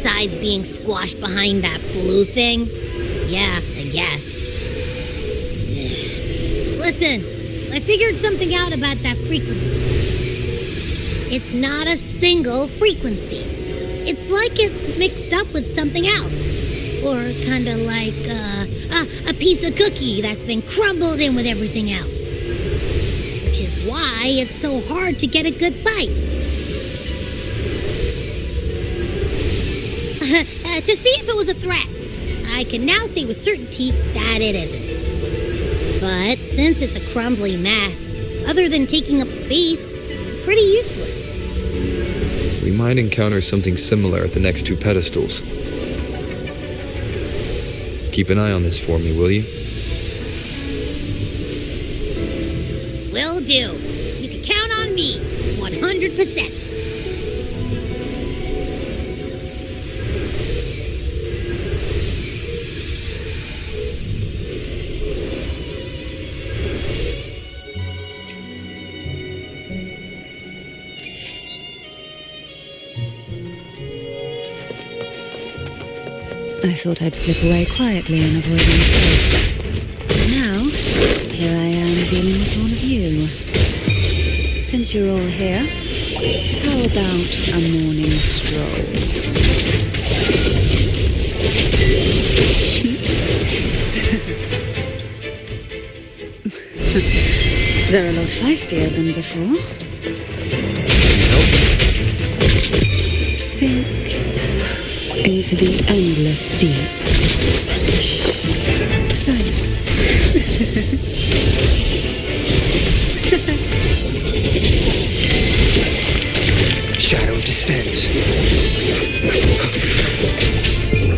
besides being squashed behind that blue thing? Yeah, I guess. Listen, I figured something out about that frequency. It's not a single frequency. It's like it's mixed up with something else. Or kinda like a piece of cookie that's been crumbled in with everything else. Which is why it's so hard to get a good bite. To see if it was a threat, I can now say with certainty that it isn't. But since it's a crumbly mess, other than taking up space, it's pretty useless. We might encounter something similar at the next two pedestals. Keep an eye on this for me, will you? Will do. You can count on me, 100%. I thought I'd slip away quietly and avoid any fuss. Now, here I am dealing with one of you. Since you're all here, how about a morning stroll? They're a lot feistier than before. Sink into the endless deep. Shh. Silence. Shadow descent.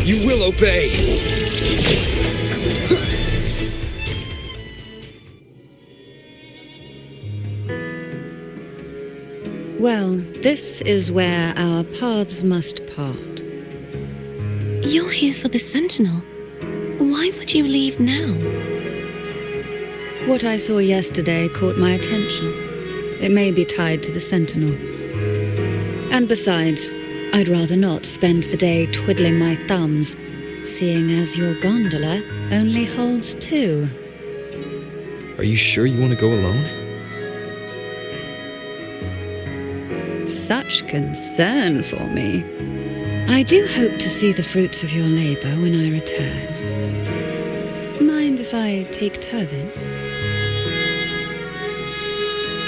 You will obey. Well, this is where our paths must part. You're here for the Sentinel. Why would you leave now? What I saw yesterday caught my attention. It may be tied to the Sentinel. And besides, I'd rather not spend the day twiddling my thumbs, seeing as your gondola only holds 2. Are you sure you want to go alone? Such concern for me. I do hope to see the fruits of your labor when I return. Mind if I take Turvin?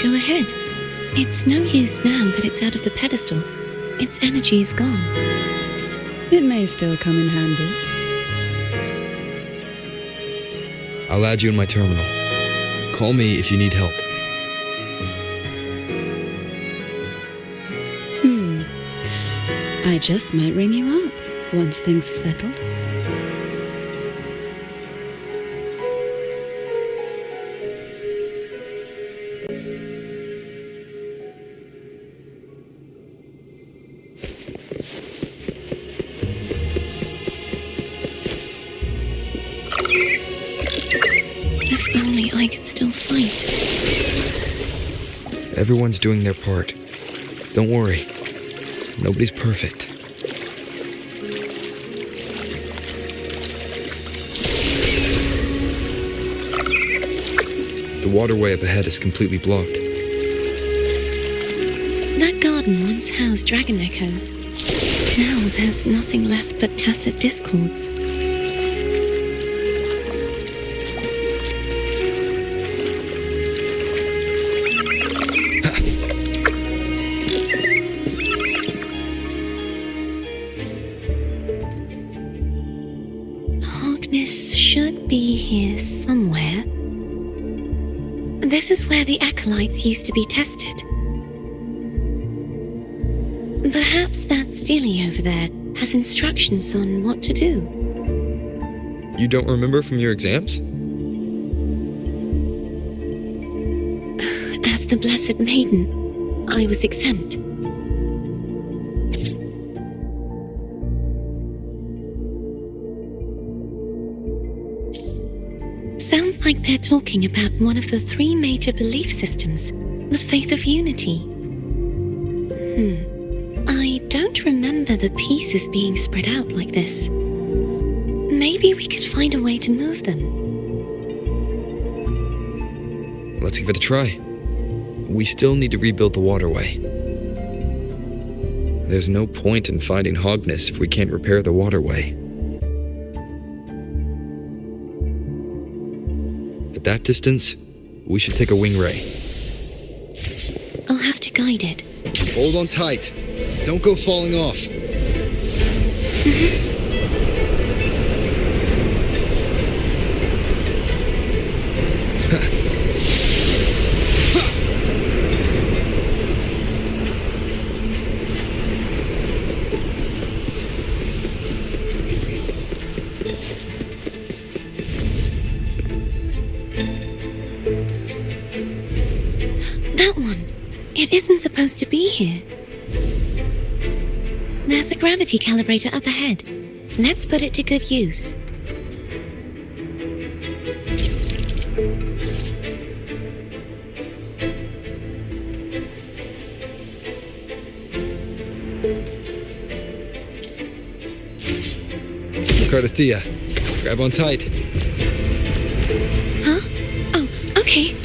Go ahead. It's no use now that it's out of the pedestal. Its energy is gone. It may still come in handy. I'll add you in my terminal. Call me if you need help. I just might ring you up once things are settled. If only I could still fight. Everyone's doing their part. Don't worry. Nobody's perfect. The waterway up ahead is completely blocked. That garden once housed dragon echoes. Now there's nothing left but tacit discords. Darkness should be here somewhere. This is where the acolytes used to be tested. Perhaps that Steely over there has instructions on what to do. You don't remember from your exams? As the Blessed Maiden, I was exempt. Sounds like they're talking about one of the 3 major belief systems, the faith of unity. I don't don't remember the pieces being spread out like this. Maybe we could find a way to move them. Let's give it a try. We still need to rebuild the waterway. There's no point in finding Hogness if we can't repair the waterway. At that distance, we should take a wing ray. I'll have to guide it. Hold on tight. Don't go falling off. That one. It isn't supposed to be here. There's a gravity calibrator up ahead. Let's put it to good use. Cardathea, grab on tight. Huh? Oh, okay.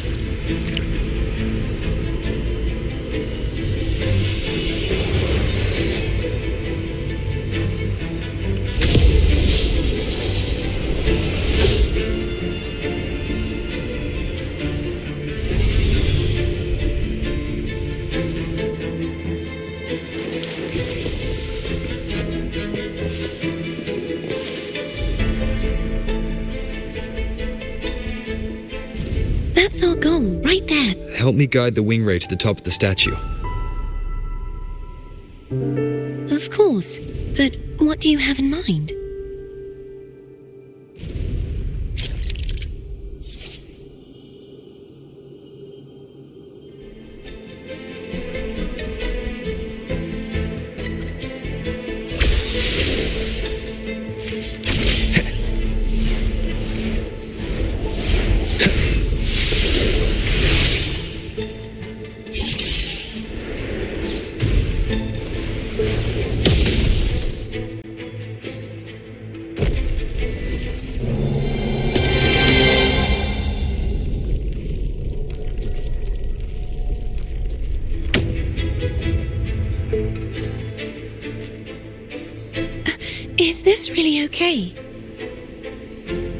That's our goal, right there. Help me guide the wing ray to the top of the statue. Of course, but what do you have in mind? Is this really okay?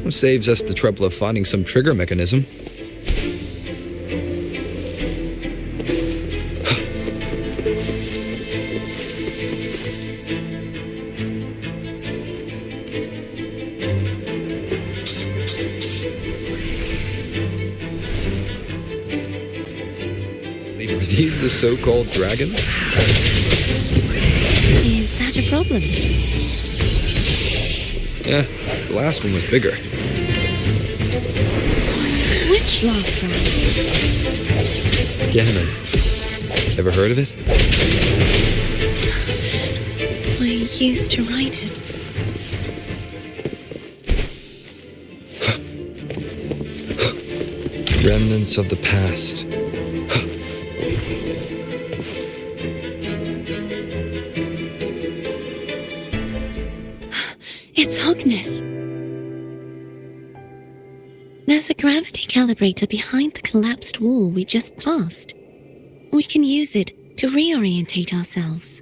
Saves us the trouble of finding some trigger mechanism. Maybe these the so-called dragons? Is that a problem? Yeah, the last one was bigger. Which last one? Ganon. Ever heard of it? I used to ride it. Remnants of the past. It's Hogness. There's a gravity calibrator behind the collapsed wall we just passed. We can use it to reorientate ourselves.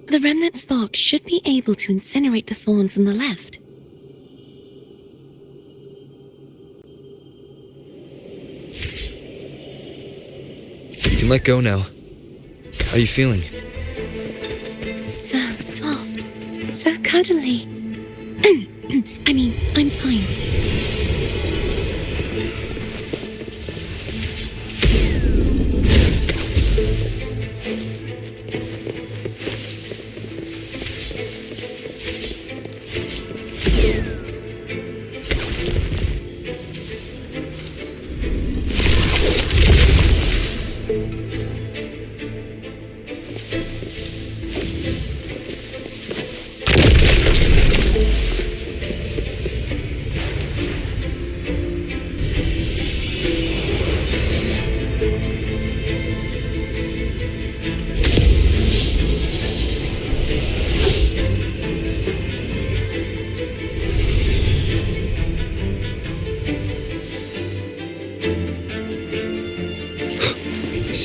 The remnant spark should be able to incinerate the thorns on the left. You can let go now. How are you feeling? So soft. So cuddly. I mean, I'm fine.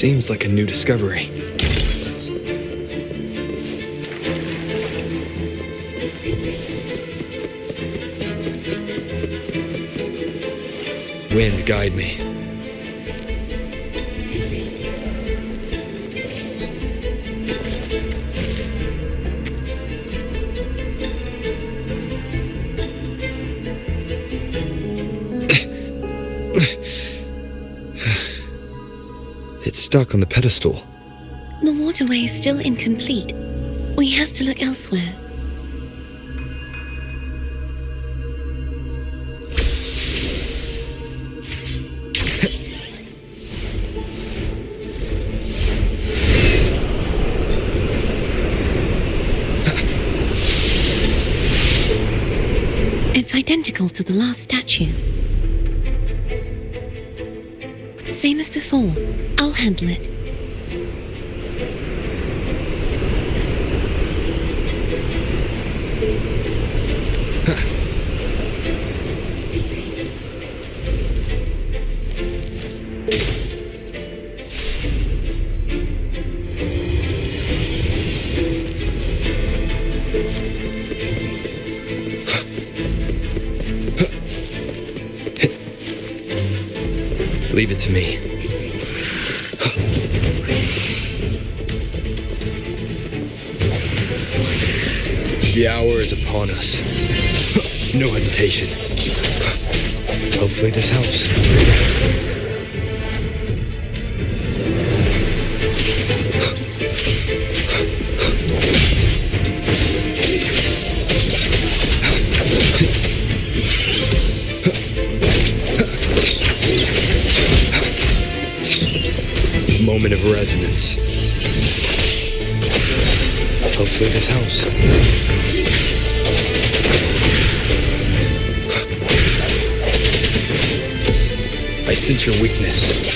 Seems like a new discovery. Wind, guide me. It's stuck on the pedestal. The waterway is still incomplete. We have to look elsewhere. It's identical to the last statue. Same as before. I'll handle it. Leave it to me. The hour is upon us. No hesitation. Hopefully this helps. Moment of resonance. Hopefully this helps. I sense your weakness.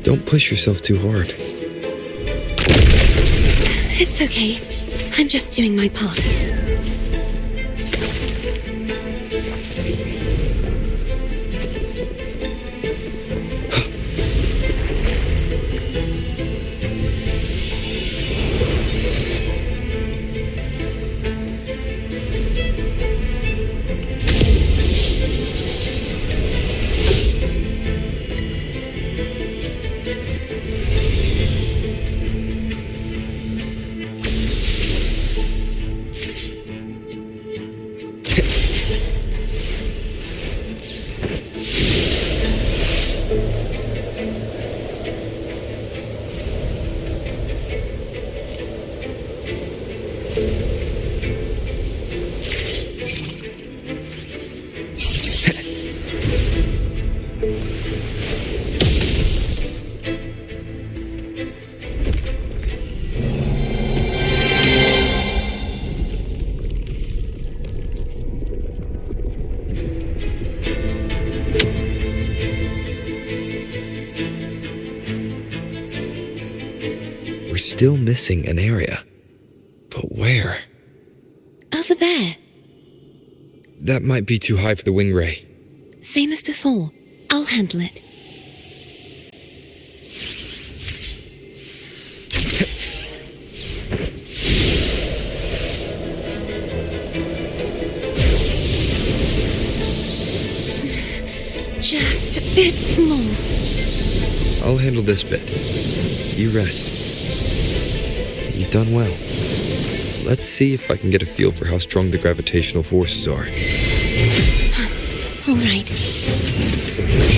Don't push yourself too hard. It's okay. I'm just doing my part. We're still missing an area. But where? Over there. That might be too high for the wing ray. Same as before. I'll handle it. Just a bit more. I'll handle this bit. You rest. You've done well. Let's see if I can get a feel for how strong the gravitational forces are. All right.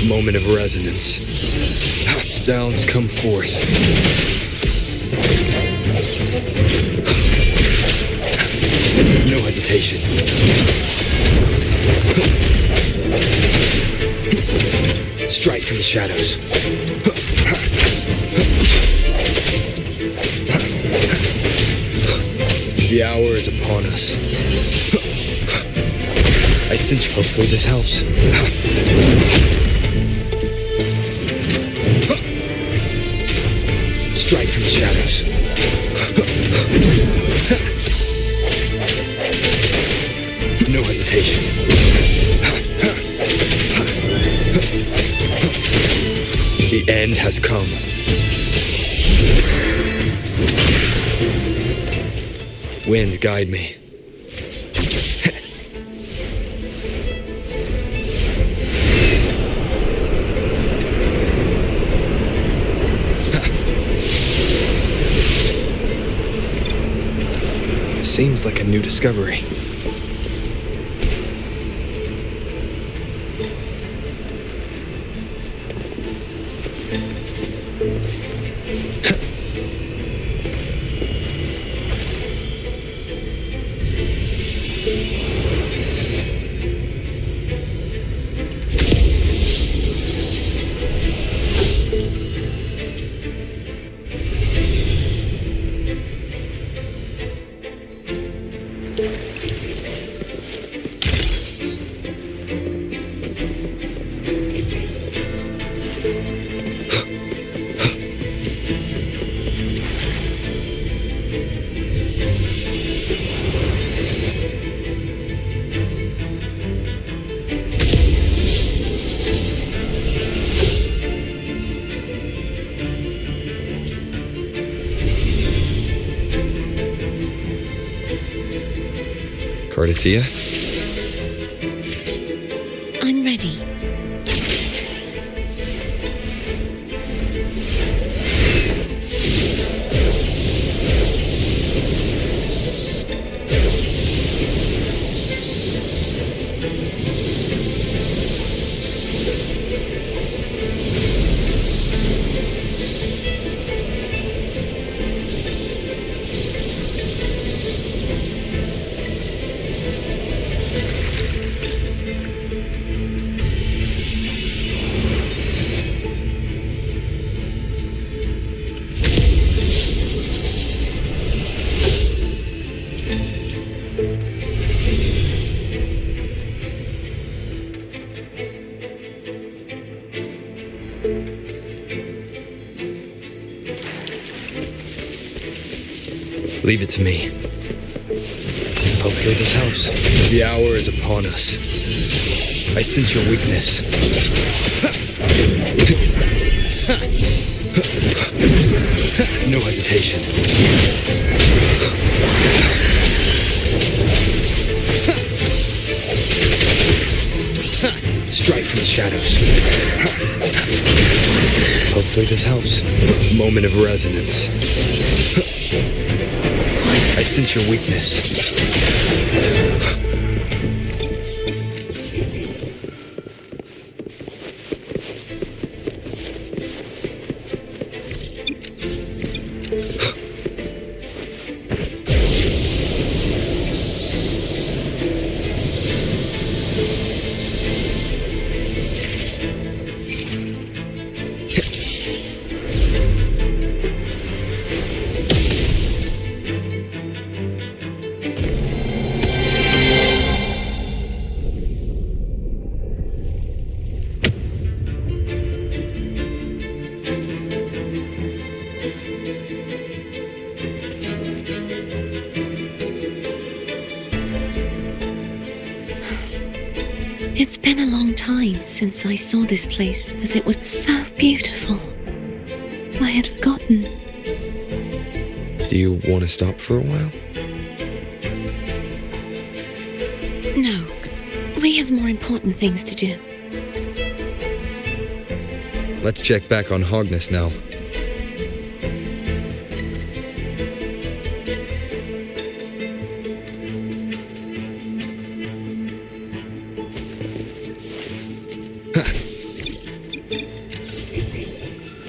Moment of resonance. Sounds come forth. No hesitation. Strike from the shadows. The hour is upon us. I sense hopefully this helps. Strike from the shadows. No hesitation. The end has come. Wind, guide me. Seems like a new discovery. Cardathia? I'm ready. Leave it to me. Hopefully this helps. The hour is upon us. I sense your weakness. No hesitation. Strike from the shadows. Hopefully this helps. Moment of resonance. I sense your weakness. It's been a long time since I saw this place, as it was so beautiful. I had forgotten. Do you want to stop for a while? No, we have more important things to do. Let's check back on Hogness now.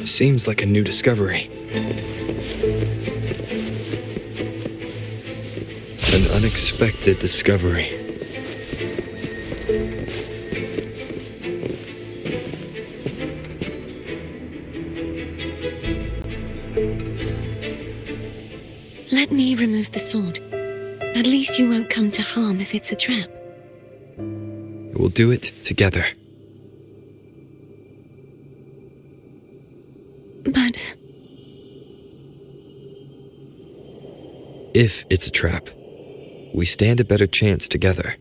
Seems like a new discovery. An unexpected discovery. Let me remove the sword. At least you won't come to harm if it's a trap. We'll do it together. But if it's a trap, we stand a better chance together.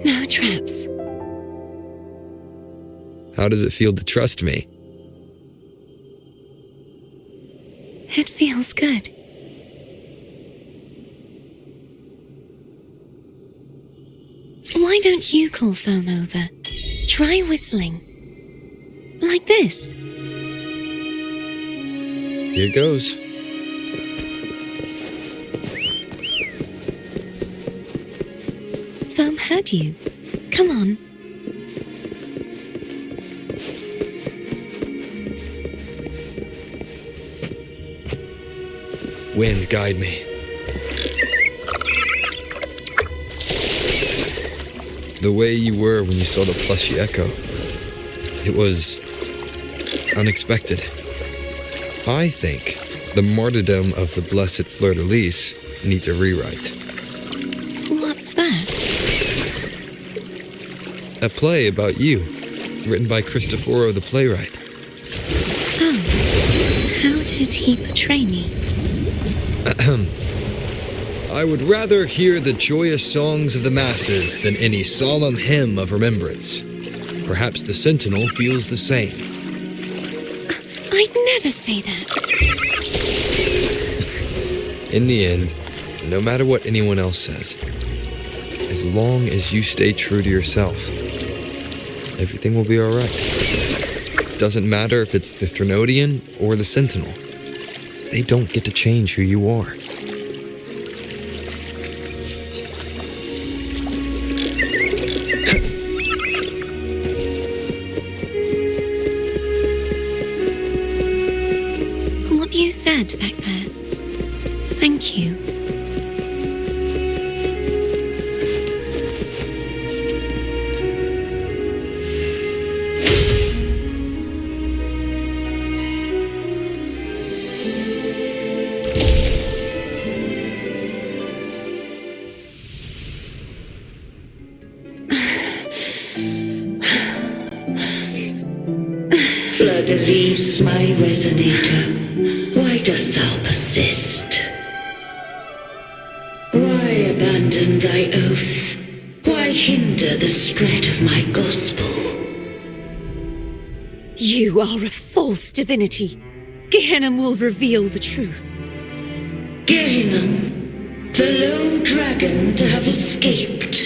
No traps. How does it feel to trust me? It feels good. Why don't you call Foam over? Try whistling. Like this. Here goes. Foam heard you. Come on. Wind, guide me. The way you were when you saw the plushy echo. It was unexpected. I think the martyrdom of the blessed fleur-de-lis needs a rewrite. What's that? A play about you, written by Cristoforo the playwright. Oh, how did he portray me? I would rather hear the joyous songs of the masses than any solemn hymn of remembrance. Perhaps the Sentinel feels the same. I'd never say that. In the end, no matter what anyone else says, as long as you stay true to yourself, everything will be alright. Doesn't matter if it's the Threnodian or the Sentinel. They don't get to change who you are. What you said back there. Thank you. Fleur-de-lis, my resonator, why dost thou persist? Why abandon thy oath? Why hinder the spread of my gospel? You are a false divinity. Gehenna will reveal the truth. Gehenna, the lone dragon to have escaped.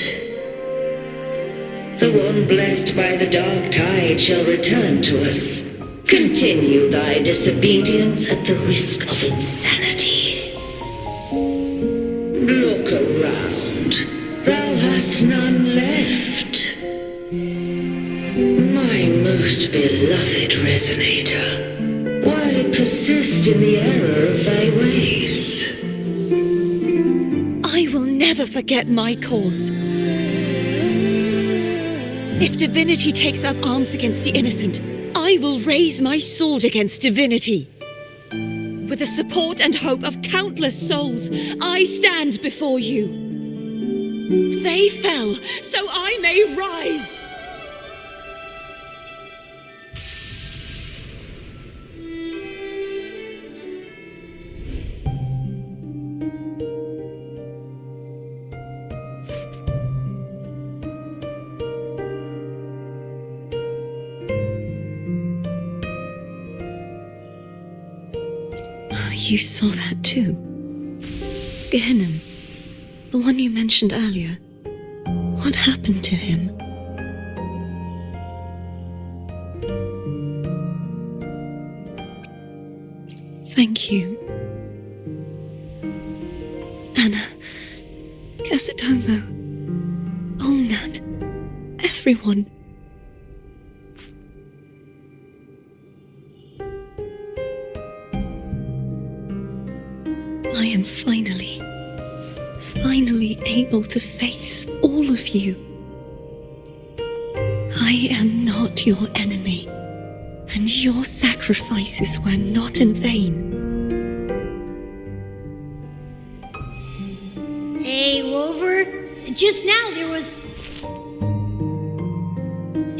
The one blessed by the dark tide shall return to us. Continue thy disobedience at the risk of insanity. Look around. Thou hast none left. My most beloved resonator, why persist in the error of thy ways? I will never forget my cause. If divinity takes up arms against the innocent, I will raise my sword against divinity. With the support and hope of countless souls, I stand before you. They fell, so I may rise. You saw that too. Gehenna, the one you mentioned earlier. What happened to him? Thank you. Anna, Casatomo, Olnat, everyone. I am finally able to face all of you. I am not your enemy, and your sacrifices were not in vain. Hey, Rover, just now there was...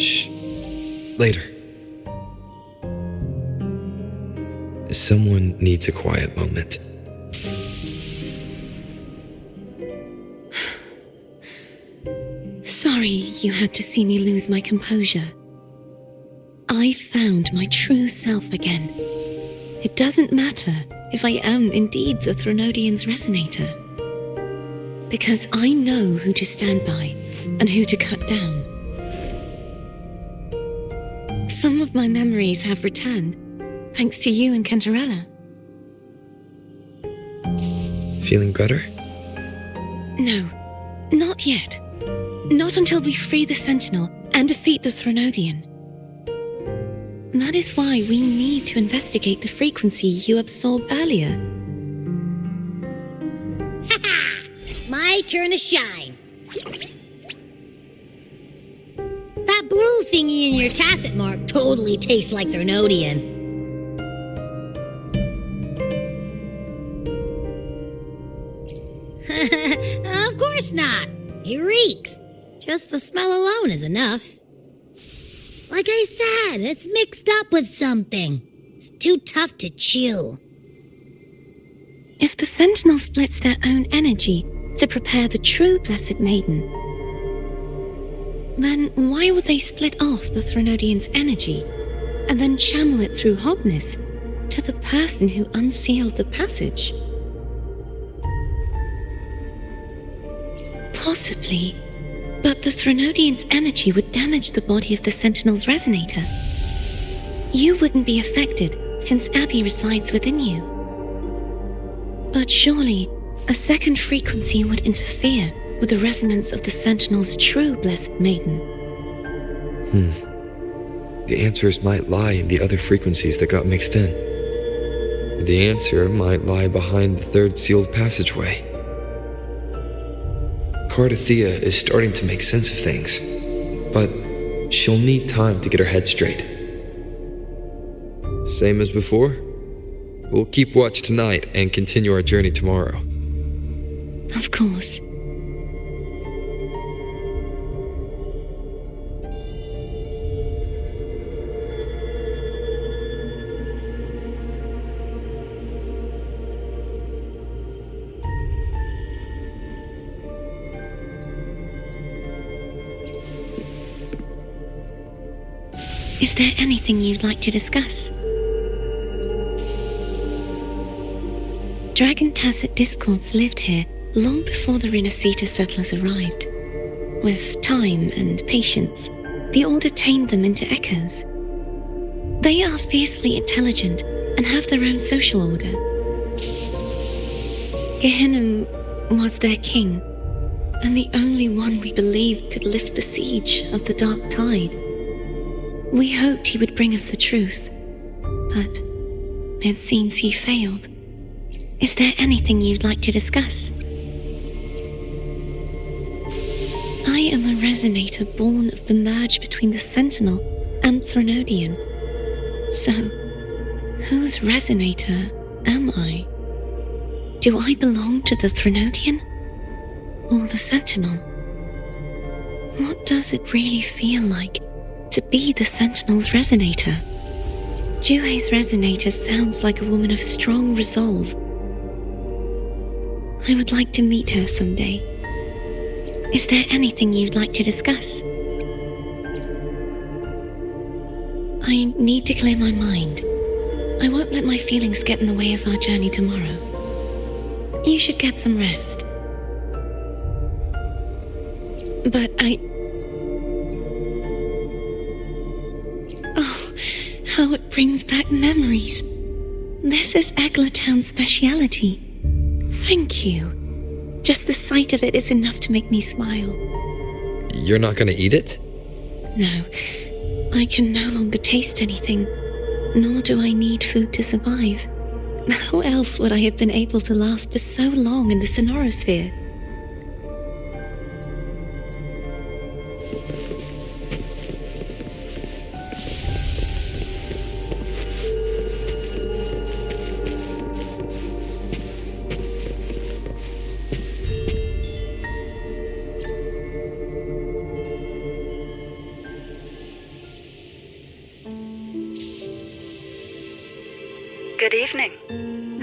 Shh. Later. Someone needs a quiet moment. Sorry you had to see me lose my composure. I found my true self again. It doesn't matter if I am indeed the Threnodian's resonator. Because I know who to stand by and who to cut down. Some of my memories have returned, thanks to you and Cantarella. Feeling better? No, not yet. Not until we free the Sentinel and defeat the Threnodian. That is why we need to investigate the frequency you absorbed earlier. My turn to shine. That blue thingy in your tacit mark totally tastes like Threnodian. Of course not. It reeks. Just the smell alone is enough. Like I said, it's mixed up with something. It's too tough to chew. If the Sentinel splits their own energy to prepare the true Blessed Maiden, then why would they split off the Threnodian's energy and then channel it through Hobness to the person who unsealed the passage? Possibly, but the Threnodian's energy would damage the body of the Sentinel's resonator. You wouldn't be affected since Abby resides within you. But surely, a second frequency would interfere with the resonance of the Sentinel's true Blessed Maiden. The answers might lie in the other frequencies that got mixed in. The answer might lie behind the third sealed passageway. Cardathea is starting to make sense of things, but she'll need time to get her head straight. Same as before? We'll keep watch tonight and continue our journey tomorrow. Of course. Is there anything you'd like to discuss? Dragon Tacet discords lived here long before the Renacita settlers arrived. With time and patience, the Order tamed them into echoes. They are fiercely intelligent and have their own social order. Gehinnom was their king, and the only one we believed could lift the siege of the Dark Tide. We hoped he would bring us the truth, but it seems he failed. Is there anything you'd like to discuss? I am a resonator born of the merge between the Sentinel and Threnodian. So, whose resonator am I? Do I belong to the Threnodian or the Sentinel? What does it really feel like to be the Sentinel's resonator? Juhe's resonator sounds like a woman of strong resolve. I would like to meet her someday. Is there anything you'd like to discuss? I need to clear my mind. I won't let my feelings get in the way of our journey tomorrow. You should get some rest. But oh, how it brings back memories. This is Eggletown's speciality. Thank you. Just the sight of it is enough to make me smile. You're not gonna eat it? No, I can no longer taste anything, nor do I need food to survive. How else would I have been able to last for so long in the Sonorosphere?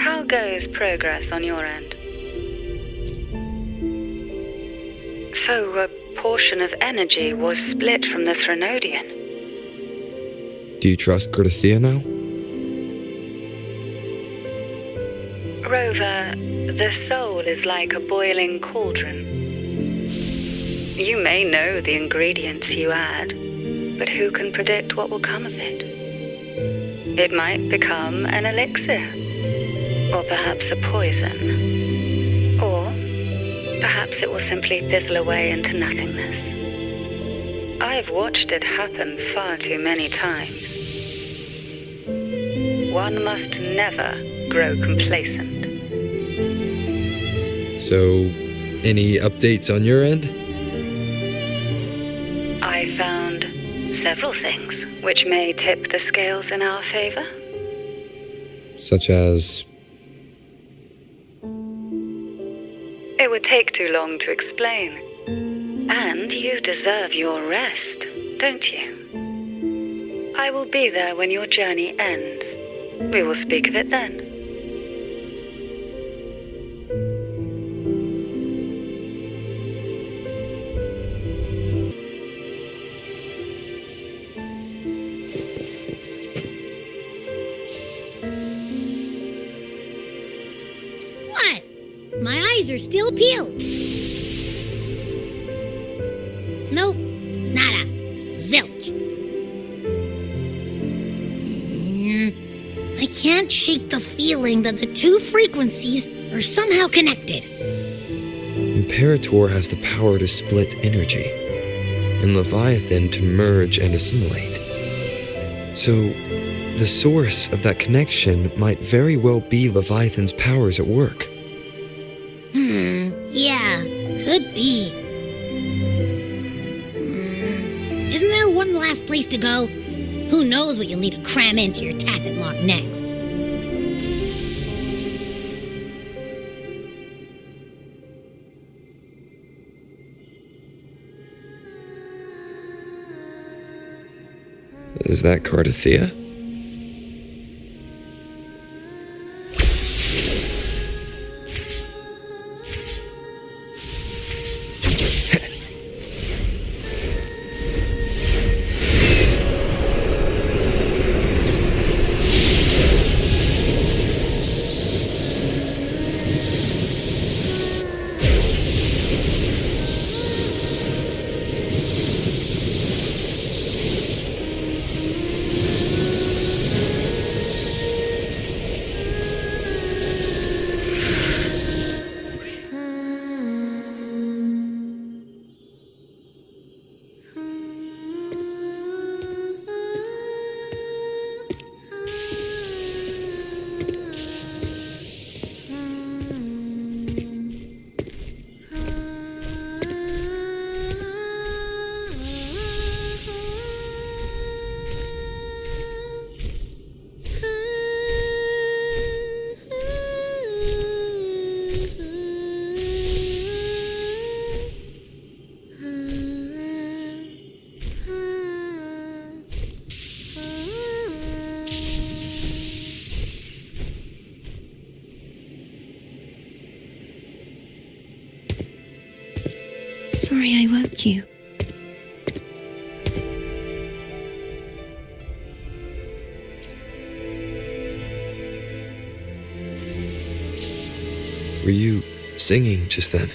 How goes progress on your end? So a portion of energy was split from the Threnodian. Do you trust Crier now? Rover, the soul is like a boiling cauldron. You may know the ingredients you add, but who can predict what will come of it? It might become an elixir, or perhaps a poison, or perhaps it will simply fizzle away into nothingness. I've watched it happen far too many times. One must never grow complacent. So, any updates on your end? I found several things which may tip the scales in our favor. Such as... It would take too long to explain. And you deserve your rest, don't you? I will be there when your journey ends. We will speak of it then. What? My eyes are still peeled. Nope. Nada. Zilch. I can't shake the feeling that the two frequencies are somehow connected. Imperator has the power to split energy, and Leviathan to merge and assimilate. So, the source of that connection might very well be Leviathan's powers at work. Yeah, could be. Isn't there one last place to go? Who knows what you'll need to cram into your tacit mark next? Is that Crier? Sorry I woke you. Were you singing just then?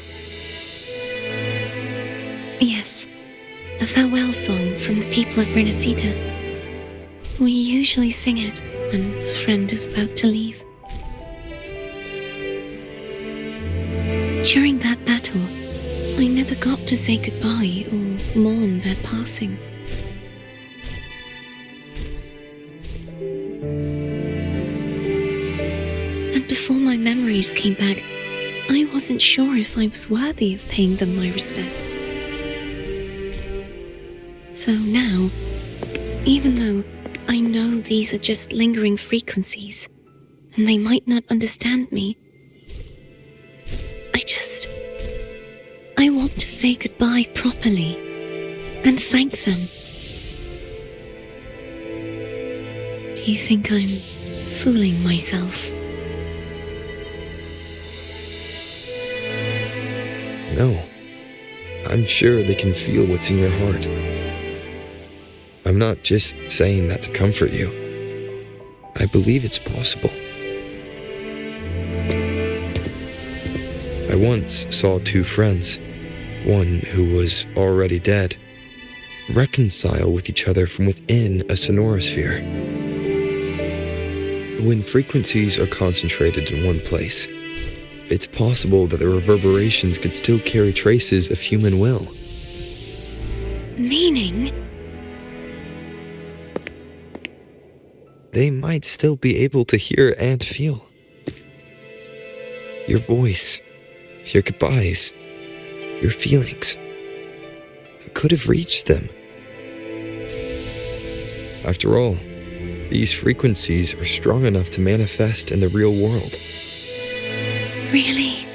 Yes, a farewell song from the people of Renacita. We usually sing it when a friend is about to leave. During that battle, I never got to say goodbye or mourn their passing. And before my memories came back, I wasn't sure if I was worthy of paying them my respects. So now, even though I know these are just lingering frequencies, and they might not understand me, I want to say goodbye properly and thank them. Do you think I'm fooling myself? No, I'm sure they can feel what's in your heart. I'm not just saying that to comfort you. I believe it's possible. I once saw two friends, one who was already dead, reconcile with each other from within a sonorosphere. When frequencies are concentrated in one place, it's possible that the reverberations could still carry traces of human will. Meaning? They might still be able to hear and feel. Your voice, your goodbyes, your feelings. It could have reached them. After all, these frequencies are strong enough to manifest in the real world. Really?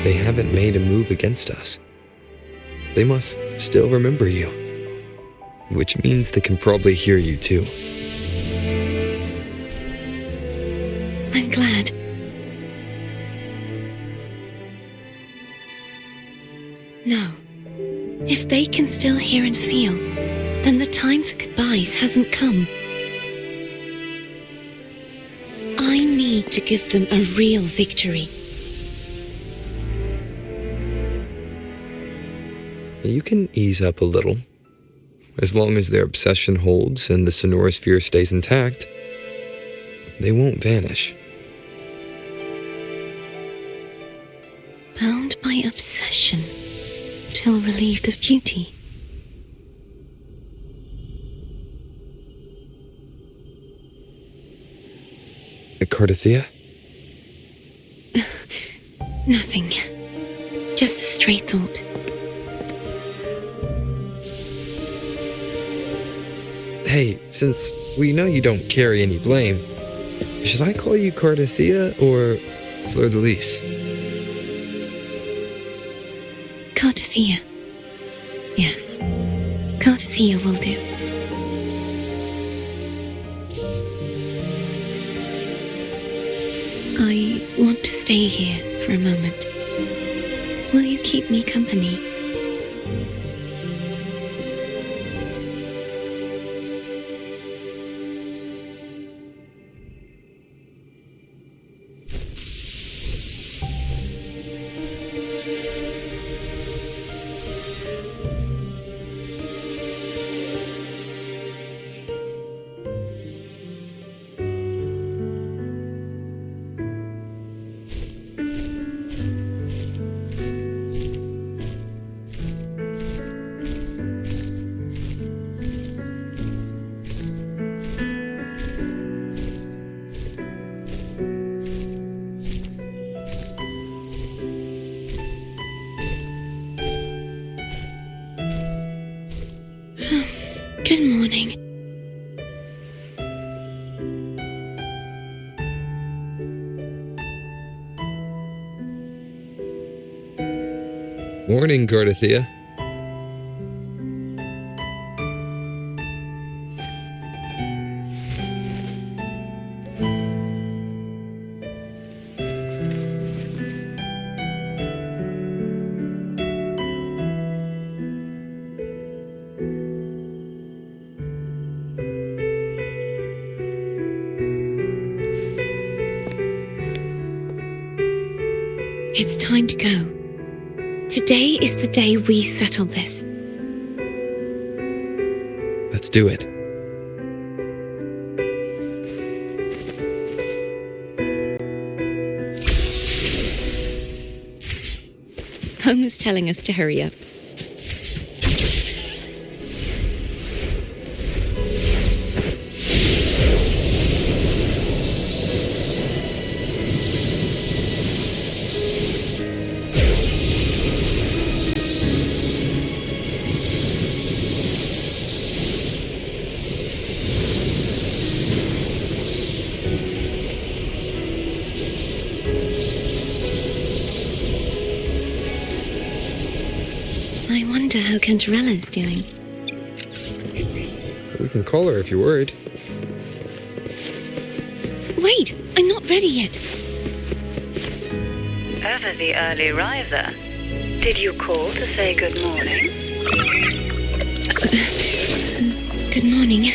They haven't made a move against us. They must still remember you, which means they can probably hear you too. I'm glad. No. If they can still hear and feel, then the time for goodbyes hasn't come. I need to give them a real victory. You can ease up a little. As long as their obsession holds and the sonorosphere stays intact, they won't vanish. Bound by obsession, till relieved of duty. Cardathea? Nothing. Just a stray thought. Hey, since we know you don't carry any blame, should I call you Cardathea or Fleur de Lis? Cardathea. Yes. Cardathea will do. I want to stay here for a moment. Will you keep me company? Good morning. Morning, Cardathea. It's time to go. Today is the day we settle this. Let's do it. Home is telling us to hurry up. I wonder how Cantarella's doing. We can call her if you're worried. Wait, I'm not ready yet. ever the early riser. Did you call to say good morning? Good morning.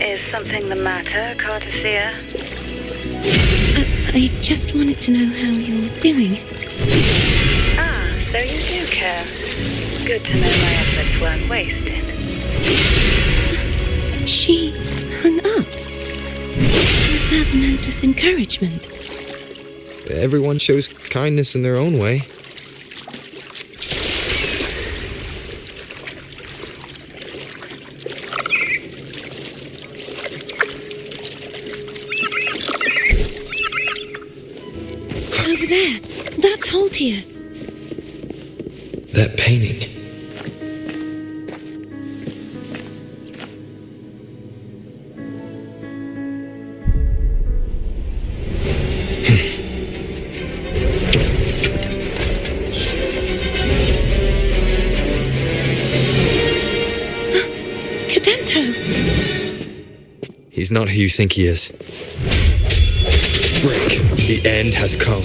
Is something the matter, Cartisia? I just wanted to know how you're doing. So you do care. Good to know my efforts weren't wasted. She hung up. Was that meant as encouragement? Everyone shows kindness in their own way. Over there. That's Haltia. That painting. He's not who you think he is. Break. The end has come.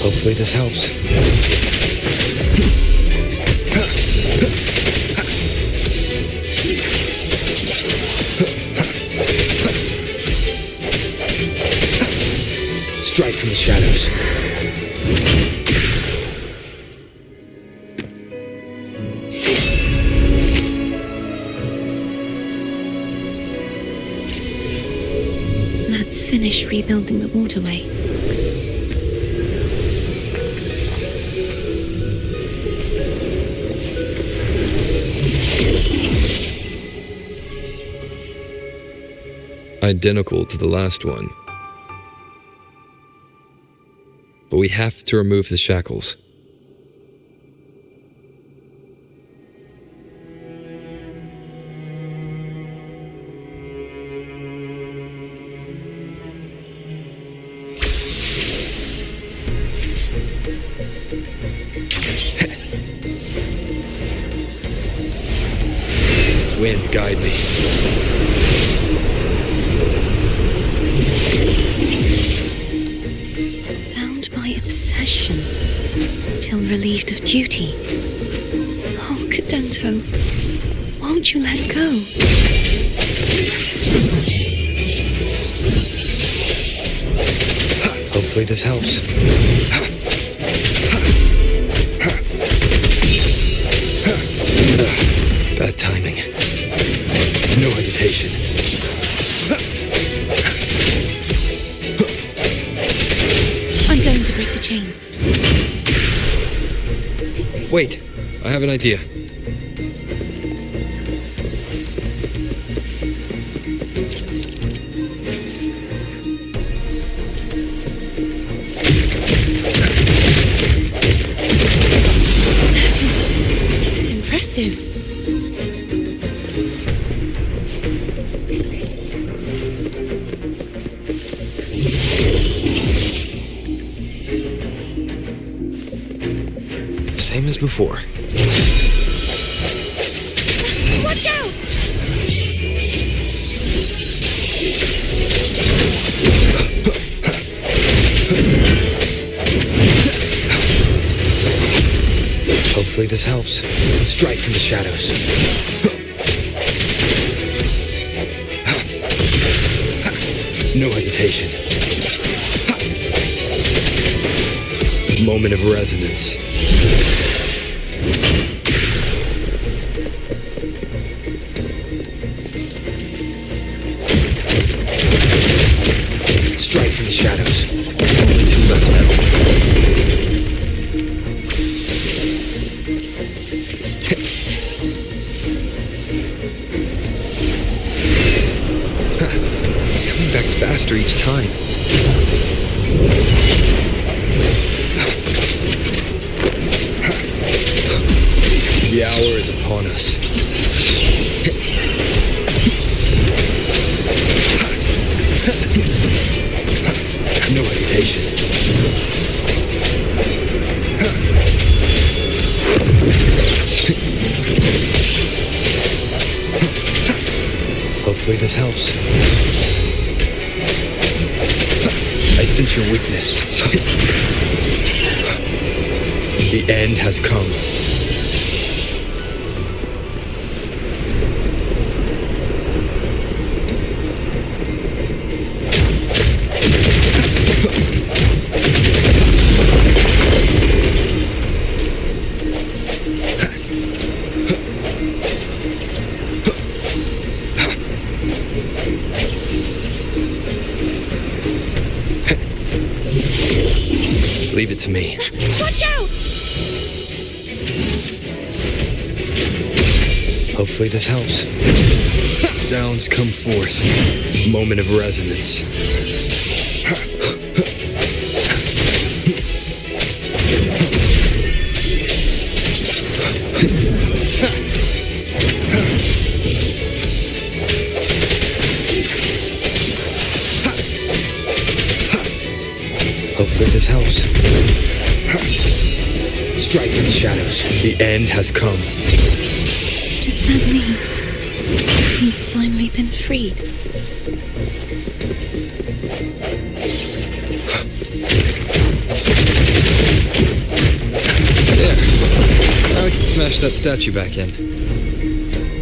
Hopefully this helps. Strike from the shadows. Let's finish rebuilding the waterway. Identical to the last one. But we have to remove the shackles. Wind, guide me. Bound by obsession, till relieved of duty. Oh, Cadento, won't you let go? Hopefully this helps. Bad timing. No hesitation. I'm going to break the chains. Wait, I have an idea. That is impressive. Same as before. Watch out! Hopefully this helps. Strike from the shadows. No hesitation. Moment of resonance. Strike from the shadows. Only two left now. It's coming back faster each time. The hour is upon us. No hesitation. Hopefully this helps. I sense your weakness. The end has come. Leave it to me. Watch out! Hopefully this helps. Sounds come forth. Moment of resonance. Hopefully this helps. Strike in the shadows. The end has come. Does that mean he's finally been freed? There. Now we can smash that statue back in.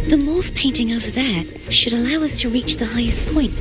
The morph painting over there should allow us to reach the highest point.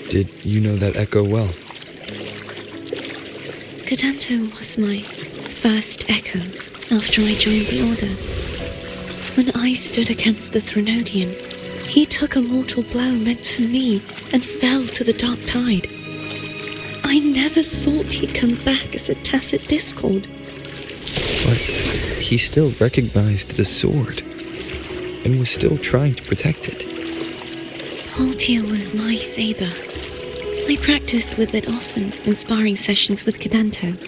Did you know that echo well? Cadanto was my first echo after I joined the Order. When I stood against the Threnodian, he took a mortal blow meant for me and fell to the dark tide. I never thought he'd come back as a tacit discord. But he still recognized the sword and was still trying to protect it. Haltia was my saber. I practiced with it often in sparring sessions with Cadanto.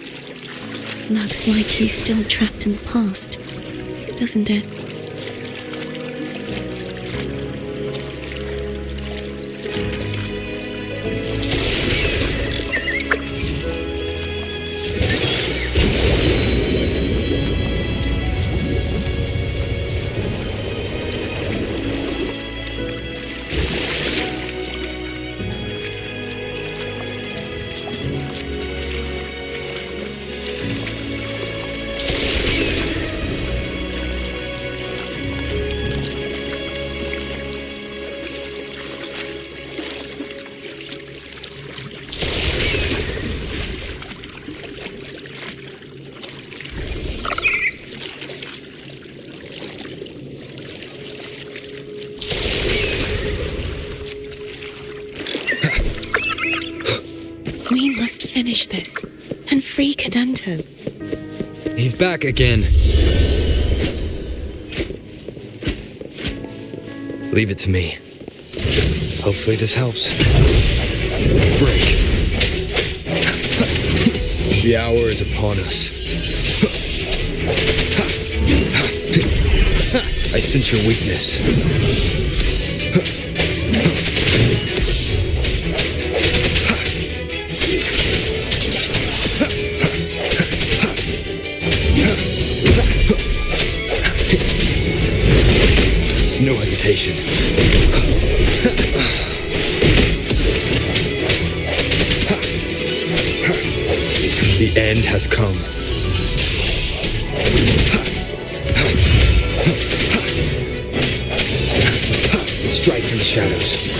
Looks like he's still trapped in the past, doesn't it? We must finish this and free Cadanto. He's back again. Leave it to me. Hopefully this helps. Break. The hour is upon us. I sense your weakness. No hesitation. The end has come. Strike from the shadows.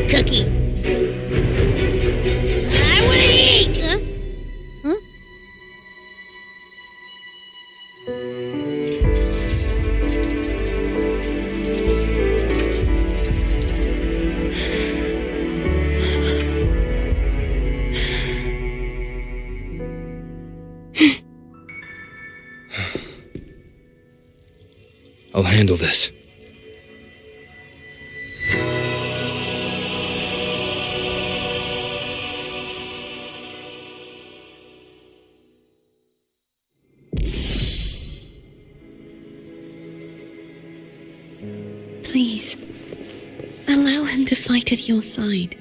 cookie. I want to eat. Huh? I'll handle this. Please, allow him to fight at your side.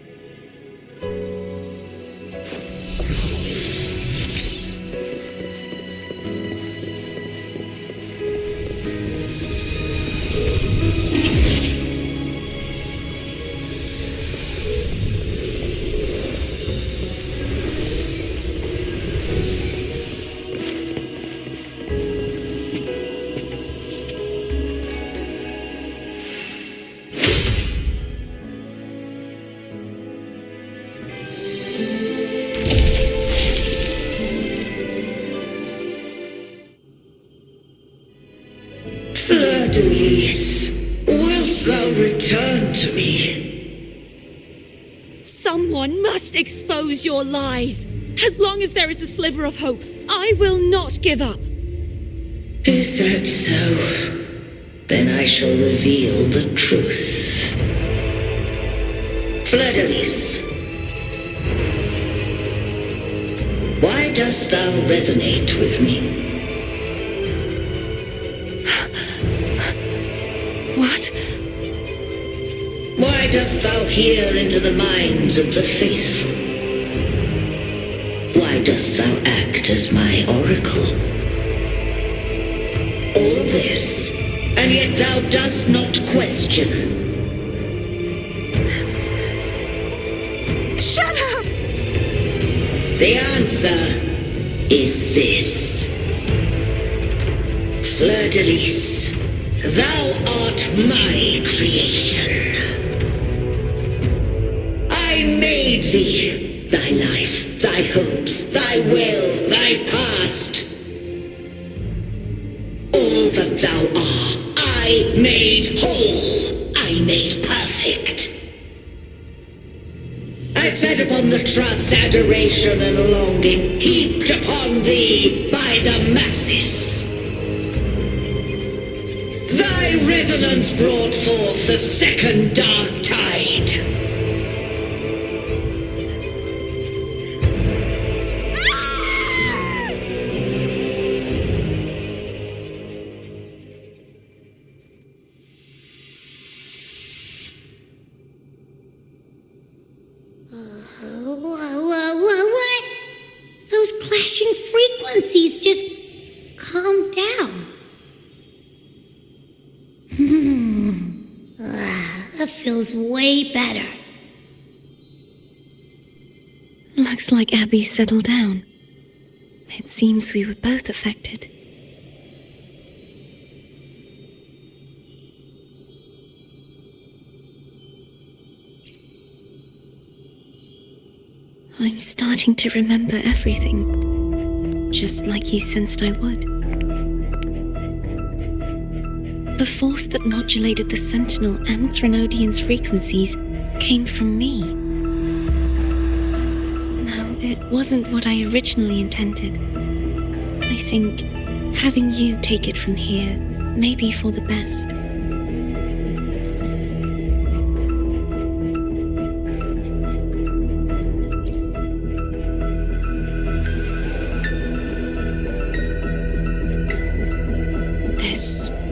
Fleur-de-lis, wilt thou return to me? Someone must expose your lies. As long as there is a sliver of hope, I will not give up. Is that so? Then I shall reveal the truth. Fleur-de-lis, why dost thou resonate with me? What? Why dost thou hear into the minds of the faithful? Why dost thou act as my oracle? All this, and yet thou dost not question. Shut up! The answer is this. Fleur-de-lis, thou art my creation. I made thee, thy life, thy hopes, thy will, thy past. All that thou art, I made whole, I made perfect. I fed upon the trust, adoration, and longing heaped upon thee by the masses. Thy resonance brought forth the second dark tide. What? Those clashing frequencies just calm down. That feels way better. Looks like Abby settled down. It seems we were both affected. I'm starting to remember everything, just like you sensed I would. The force that modulated the Sentinel and Threnodian's frequencies came from me. No, it wasn't what I originally intended. I think having you take it from here may be for the best.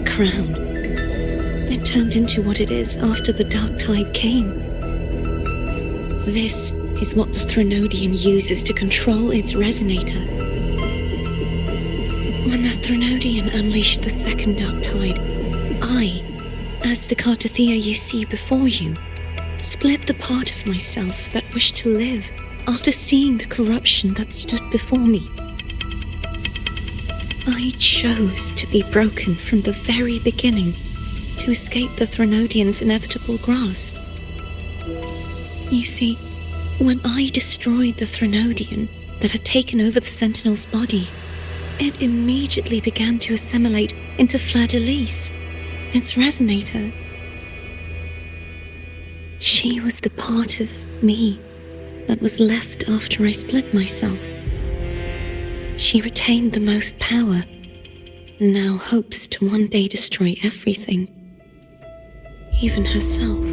Crown. It turned into what it is after the Dark Tide came. This is what the Threnodian uses to control its resonator. When the Threnodian unleashed the second Dark Tide, I, as the Cartothea you see before you, split the part of myself that wished to live after seeing the corruption that stood before me. I chose to be broken from the very beginning to escape the Threnodian's inevitable grasp. You see, when I destroyed the Threnodian that had taken over the Sentinel's body, it immediately began to assimilate into Fleur-de-Lis, its resonator. She was the part of me that was left after I split myself. She retained the most power, and now hopes to one day destroy everything, even herself.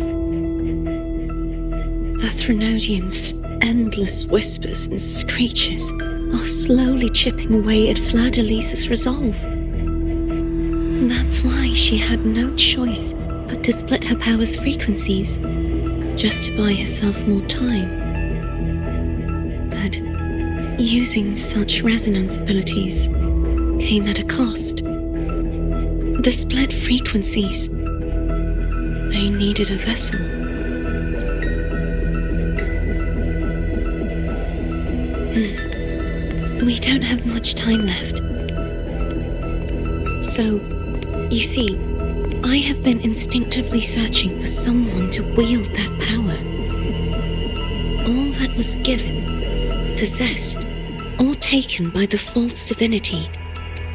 The Threnodian's endless whispers and screeches are slowly chipping away at Fleur-de-Lis's resolve. That's why she had no choice but to split her power's frequencies, just to buy herself more time. But using such resonance abilities came at a cost. The split frequencies, they needed a vessel. We don't have much time left. So, you see, I have been instinctively searching for someone to wield that power. All that was given, possessed, or taken by the false divinity,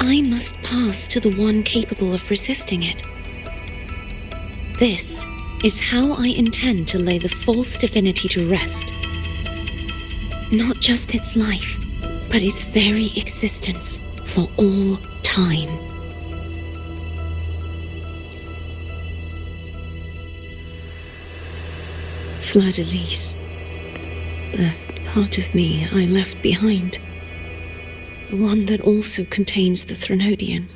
I must pass to the one capable of resisting it. This is how I intend to lay the false divinity to rest. Not just its life, but its very existence for all time. Fleur-de-Lis, the part of me I left behind, the one that also contains the Threnodian.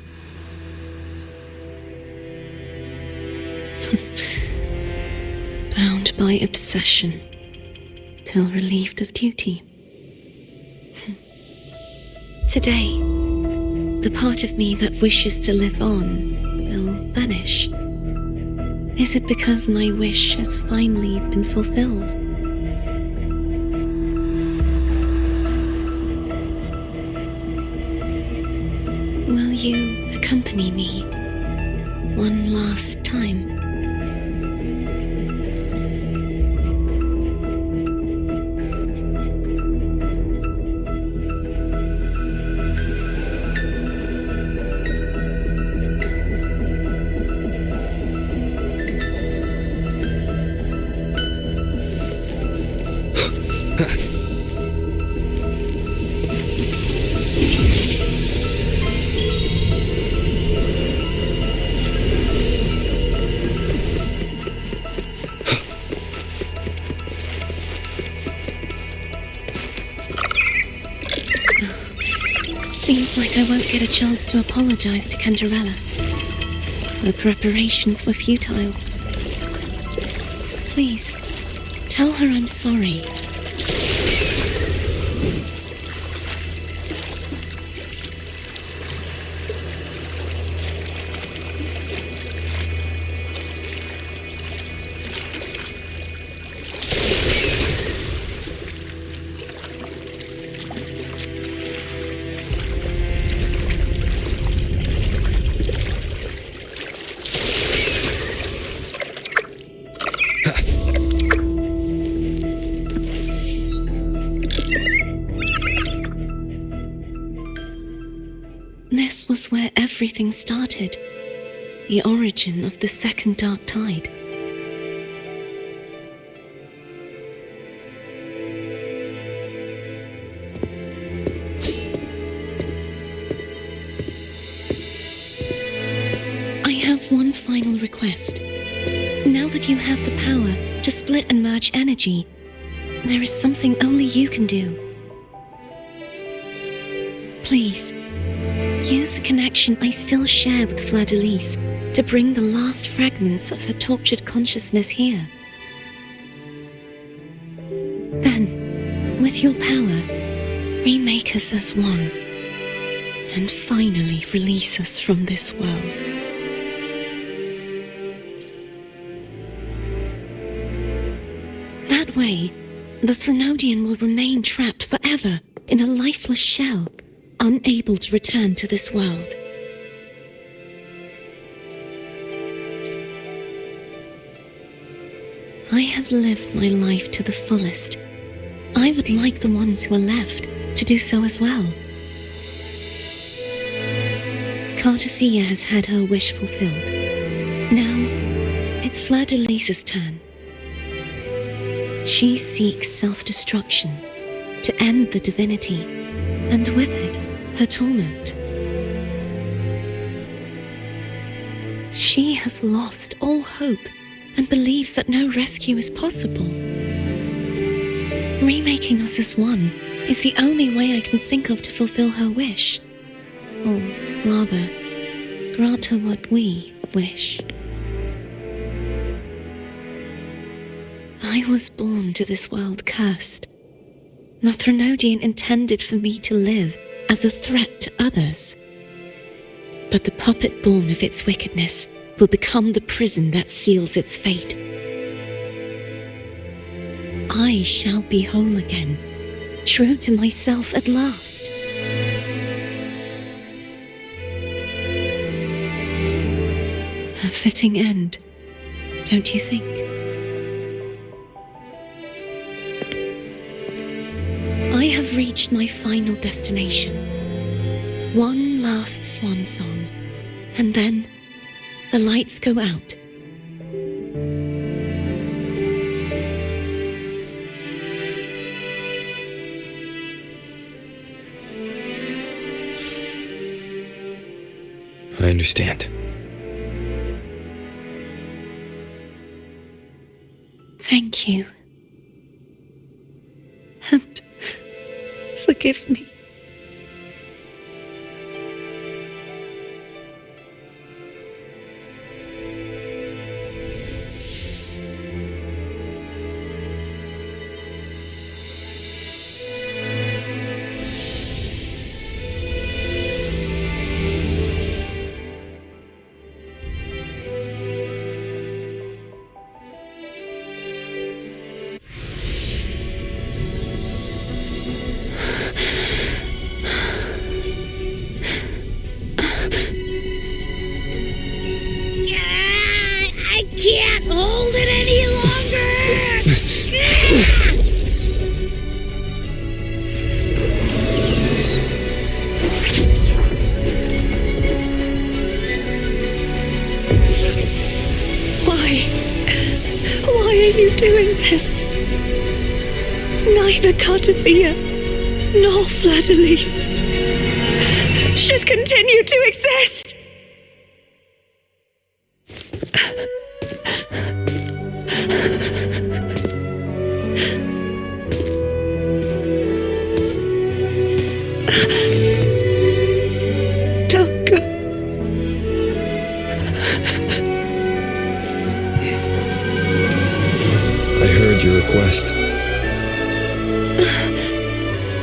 Bound by obsession, till relieved of duty. Today, the part of me that wishes to live on will vanish. Is it because my wish has finally been fulfilled? Will you accompany me one last time? Seems like I won't get a chance to apologize to Cantarella. The preparations were futile. Please, tell her I'm sorry. This was where everything started. The origin of the second dark tide. I have one final request. Now that you have the power to split and merge energy, there is something only you can do. Please, use the connection I still share with Fleur-de-Lis to bring the last fragments of her tortured consciousness here. Then, with your power, remake us as one, and finally release us from this world. That way, the Threnodian will remain trapped forever in a lifeless shell, unable to return to this world. I have lived my life to the fullest. I would like the ones who are left to do so as well. Cartathea has had her wish fulfilled. Now, it's Fleur-de-Lis's turn. She seeks self-destruction to end the divinity, and with it, her torment. She has lost all hope and believes that no rescue is possible. Remaking us as one is the only way I can think of to fulfill her wish. Or rather, grant her what we wish. I was born to this world cursed. The Threnodian intended for me to live as a threat to others. But the puppet born of its wickedness will become the prison that seals its fate. I shall be whole again, true to myself at last. A fitting end, don't you think? I have reached my final destination. One last swan song, and then the lights go out. I understand. Thank you. And forgive me. I can't hold it any longer! Why are you doing this? Neither Cartathea nor Fleur-de-Lis should continue to exist. Don't go. I heard your request.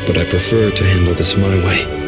But I prefer to handle this my way.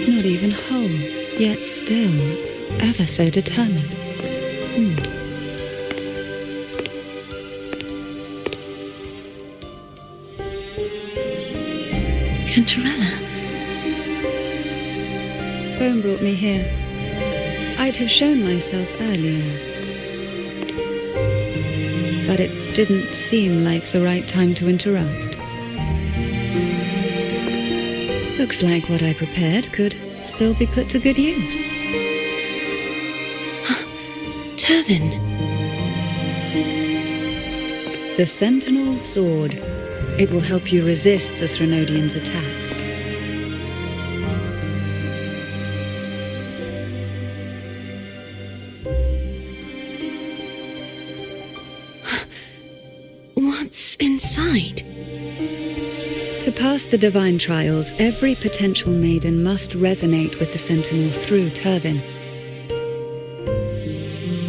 Not even whole, yet still ever so determined. Cantarella, Bone brought me here. I'd have shown myself earlier. But it didn't seem like the right time to interrupt. Looks like what I prepared could still be put to good use. Turvin. The Sentinel Sword. It will help you resist the Threnodian's attack. What's inside? To pass the divine trials, every potential maiden must resonate with the Sentinel through Turvin.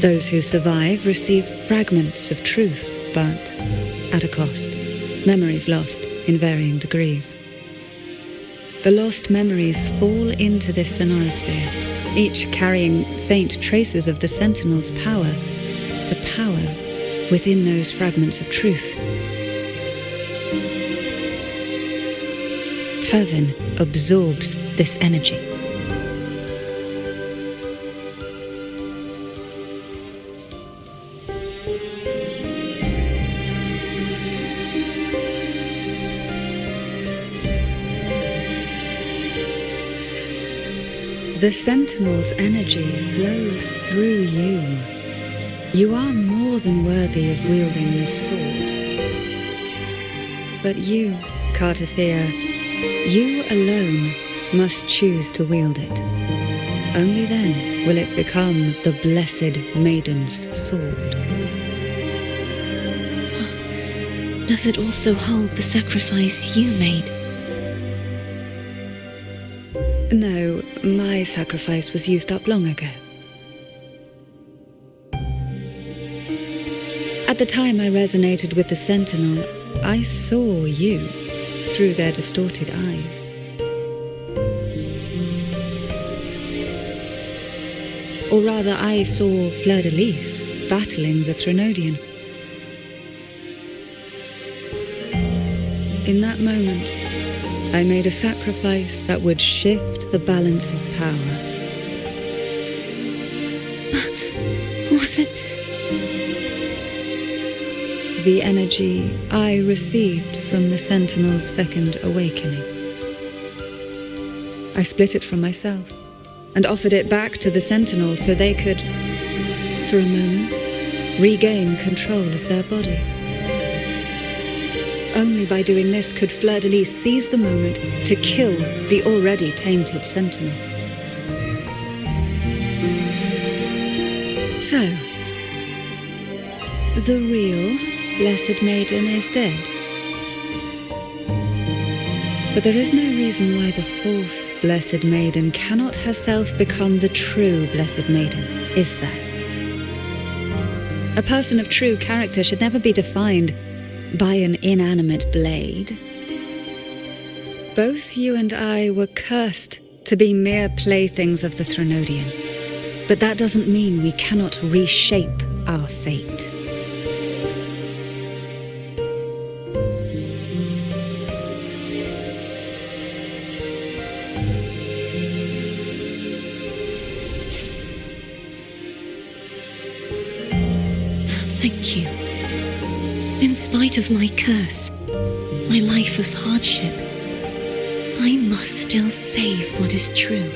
Those who survive receive fragments of truth, but at a cost. Memories lost in varying degrees. The lost memories fall into this sonorosphere, each carrying faint traces of the Sentinel's power, the power within those fragments of truth. Turvin absorbs this energy. The Sentinel's energy flows through you. You are more than worthy of wielding this sword. But you, Cartathea, you alone must choose to wield it. Only then will it become the Blessed Maiden's sword. Does it also hold the sacrifice you made? No, my sacrifice was used up long ago. At the time I resonated with the Sentinel, I saw you through their distorted eyes. Or rather, I saw Fleur-de-Lis battling the Threnodian. In that moment, I made a sacrifice that would shift the balance of power. Was it? The energy I received from the Sentinel's second awakening. I split it from myself and offered it back to the Sentinel so they could, for a moment, regain control of their body. Only by doing this could Fleur-de-Lis seize the moment to kill the already tainted Sentinel. So, the real Blessed Maiden is dead. But there is no reason why the false Blessed Maiden cannot herself become the true Blessed Maiden, is there? A person of true character should never be defined by an inanimate blade. Both you and I were cursed to be mere playthings of the Threnodian, but that doesn't mean we cannot reshape our fate. Thank you. In spite of my curse, my life of hardship, I must still save what is true.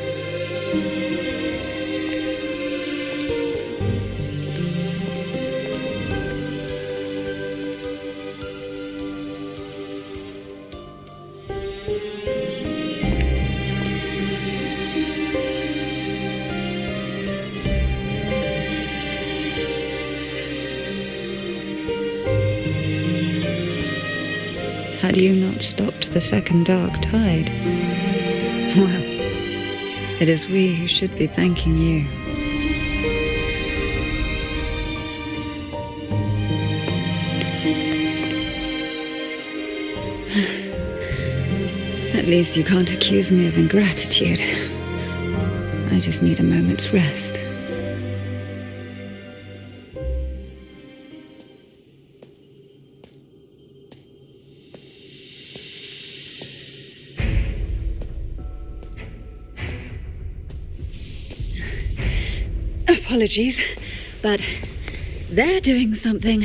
Had you not stopped the second dark tide? Well, it is we who should be thanking you. At least you can't accuse me of ingratitude. I just need a moment's rest. Apologies, but they're doing something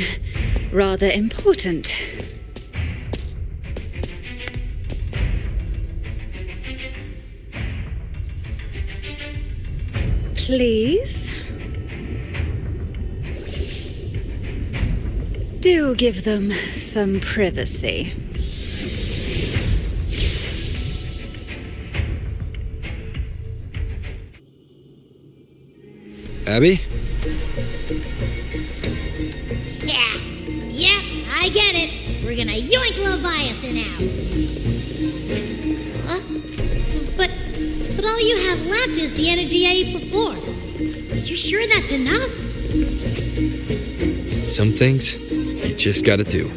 rather important. Please? Do give them some privacy. Abby? Yeah. Yep, I get it. We're gonna yoink Leviathan out. Huh? But all you have left is the energy I ate before. Are you sure that's enough? Some things you just gotta do.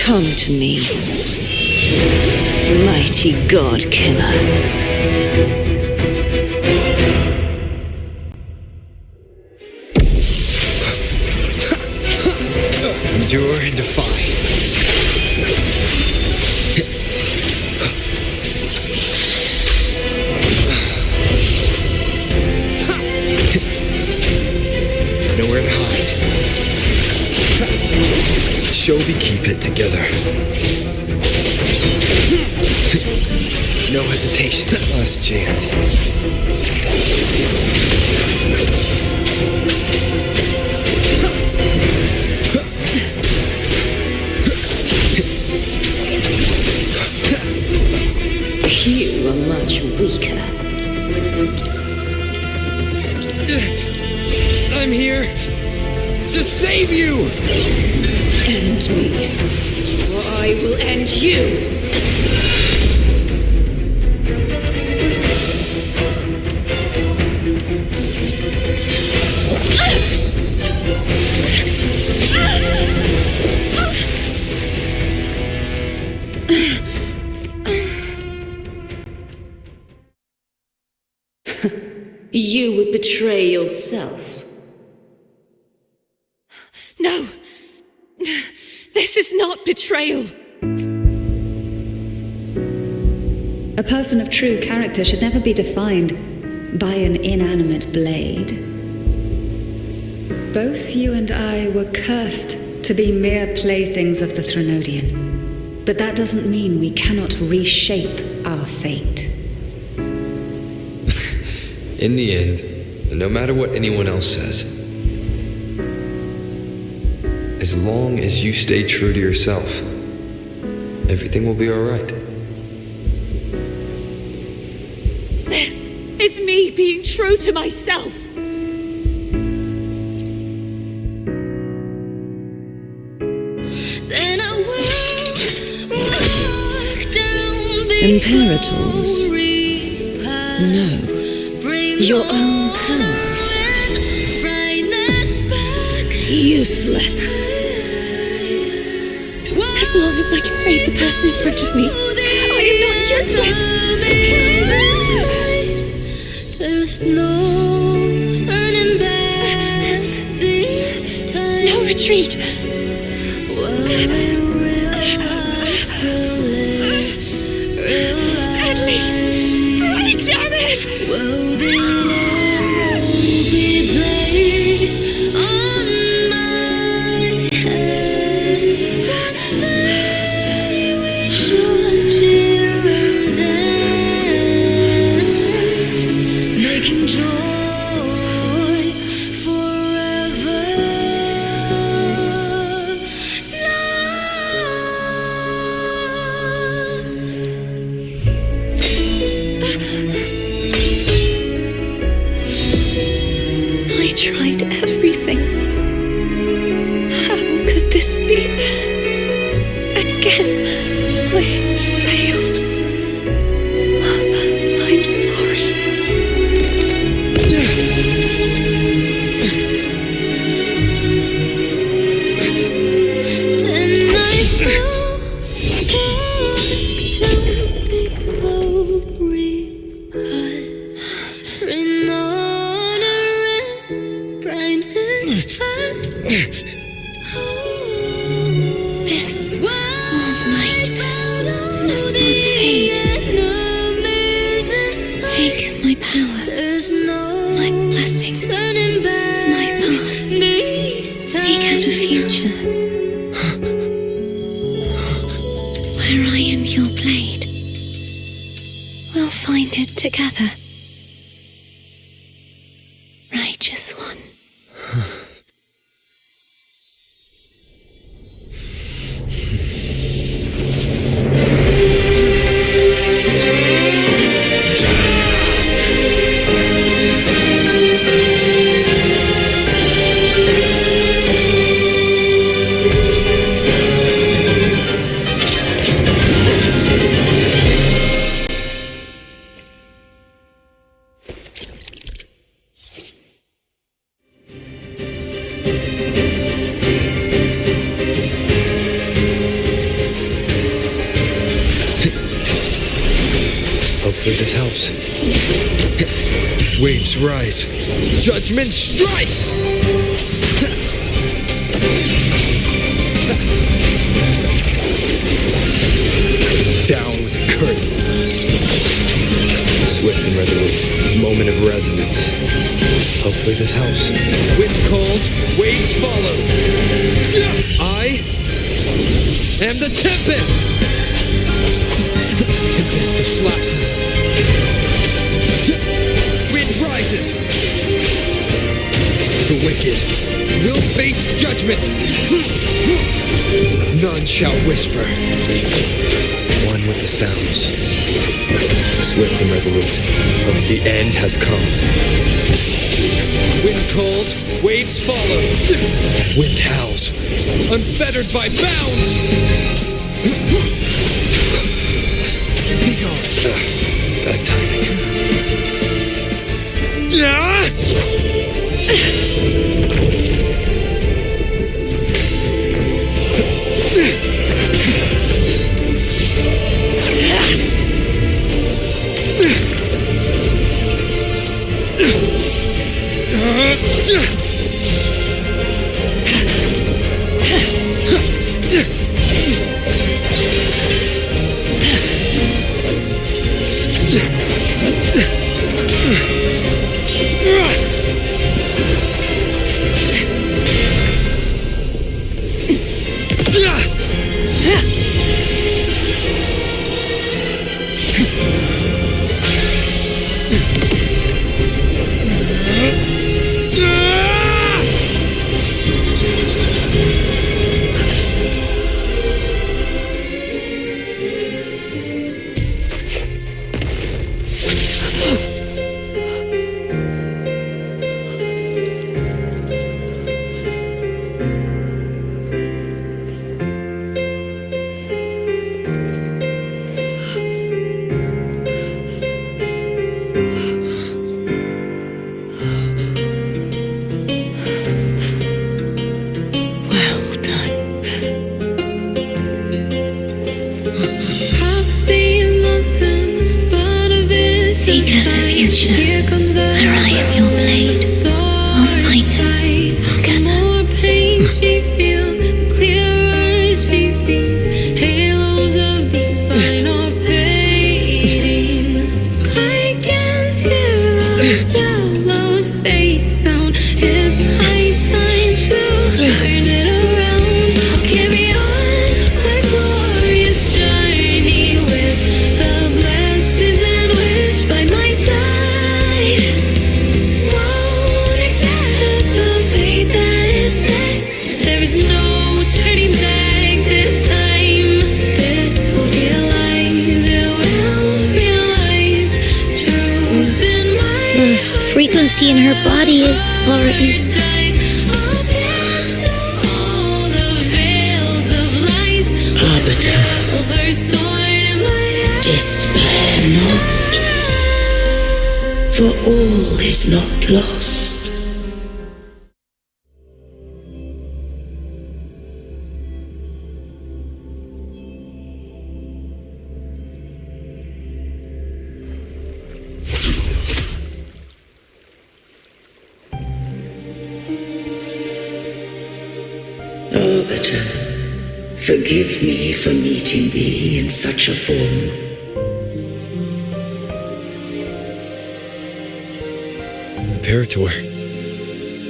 Come to me, mighty god killer. Endure and defy. Nowhere to hide. Shobi, keep it together. No hesitation. Last chance. You are much weaker. I'm here to save you! End me, or I will end you! You would betray yourself. No! This is not betrayal! A person of true character should never be defined by an inanimate blade. Both you and I were cursed to be mere playthings of the Threnodian. But that doesn't mean we cannot reshape our fate. In the end, no matter what anyone else says, as long as you stay true to yourself, everything will be all right. This is me being true to myself! Then I will walk down the Imperators? No. Your own power. Useless. As long as I can save the person in front of me, I am not useless. There's no turning back this time. No retreat. At least, damn it! Where I am your blade. We'll find it together. Righteous one. Hopefully this helps. Waves rise. Judgment strikes! Down with curtain. Swift and resolute. Moment of resonance. Hopefully this helps. Wind calls, waves follow. I am the Tempest! Tempest of slashes. Wind rises. The wicked will face judgment. None shall whisper. One with the sounds. Swift and resolute. The end has come. Wind calls, waves follow. Wind howls, unfettered by bounds. Be gone. Bad timing. Frequency in her body is already. Arbiter, despair not, for all is not lost. Arbiter, forgive me for meeting thee in such a form. Imperator,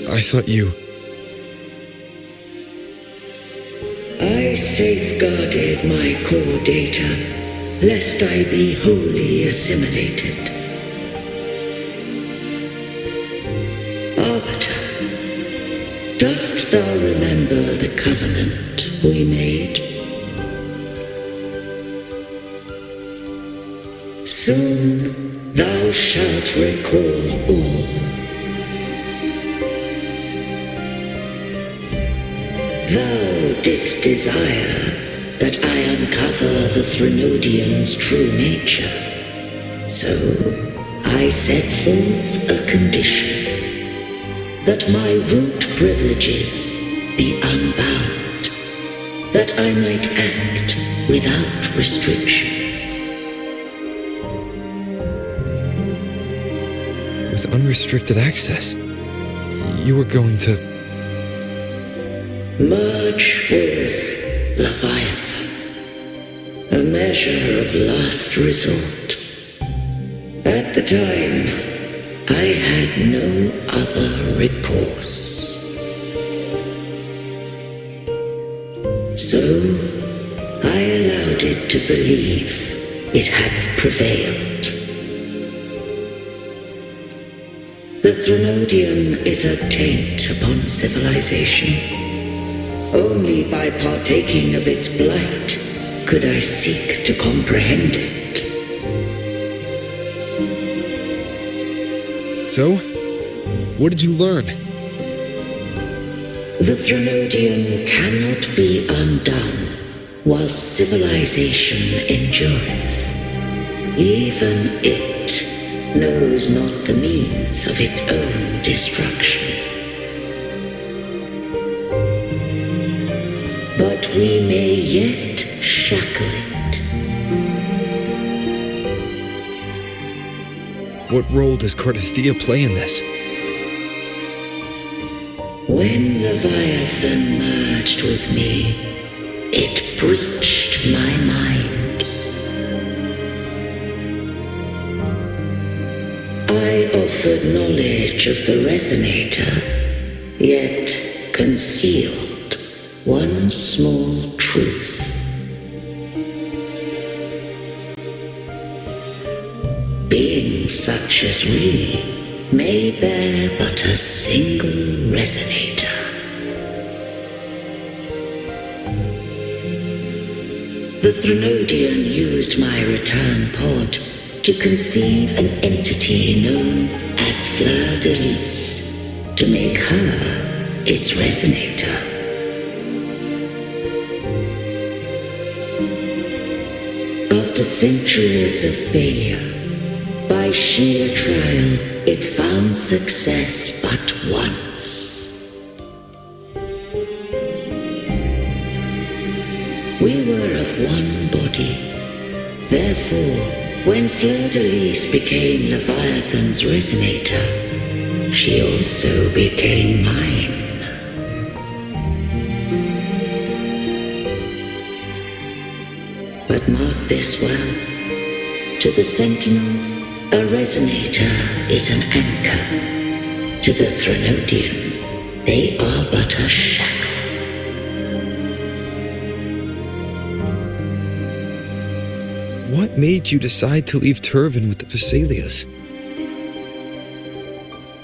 I thought you... I safeguarded my core data, lest I be wholly assimilated. Arbiter, dost thou remember the covenant we made? Soon thou shalt recall all. Thou didst desire that I uncover the Threnodian's true nature. So I set forth a condition, that my root privileges be unbound, that I might act without restriction. With unrestricted access, you were going to... Merge with Leviathan, a measure of last resort. At the time, I had no other recourse. So, I allowed it to believe it had prevailed. The Threnodian is a taint upon civilization. Only by partaking of its blight could I seek to comprehend it. So, what did you learn? The Threnodian cannot be undone while civilization endureth. Even it knows not the means of its own destruction. But we may yet shackle it. What role does Cardathia play in this? When Leviathan merged with me, it breached my mind. I offered knowledge of the resonator, yet concealed one small truth. Beings such as we may bear but a single resonator. The Threnodian used my return pod to conceive an entity known as Fleur de Lis, to make her its resonator. After centuries of failure, by sheer trial, it found success but once. We were of one body. Therefore, when Fleur de Lis became Leviathan's resonator, she also became mine. But mark this well. To the Sentinel, a resonator is an anchor. To the Threnodian, they are but a shackle. What made you decide to leave Turvan with the Vesalias?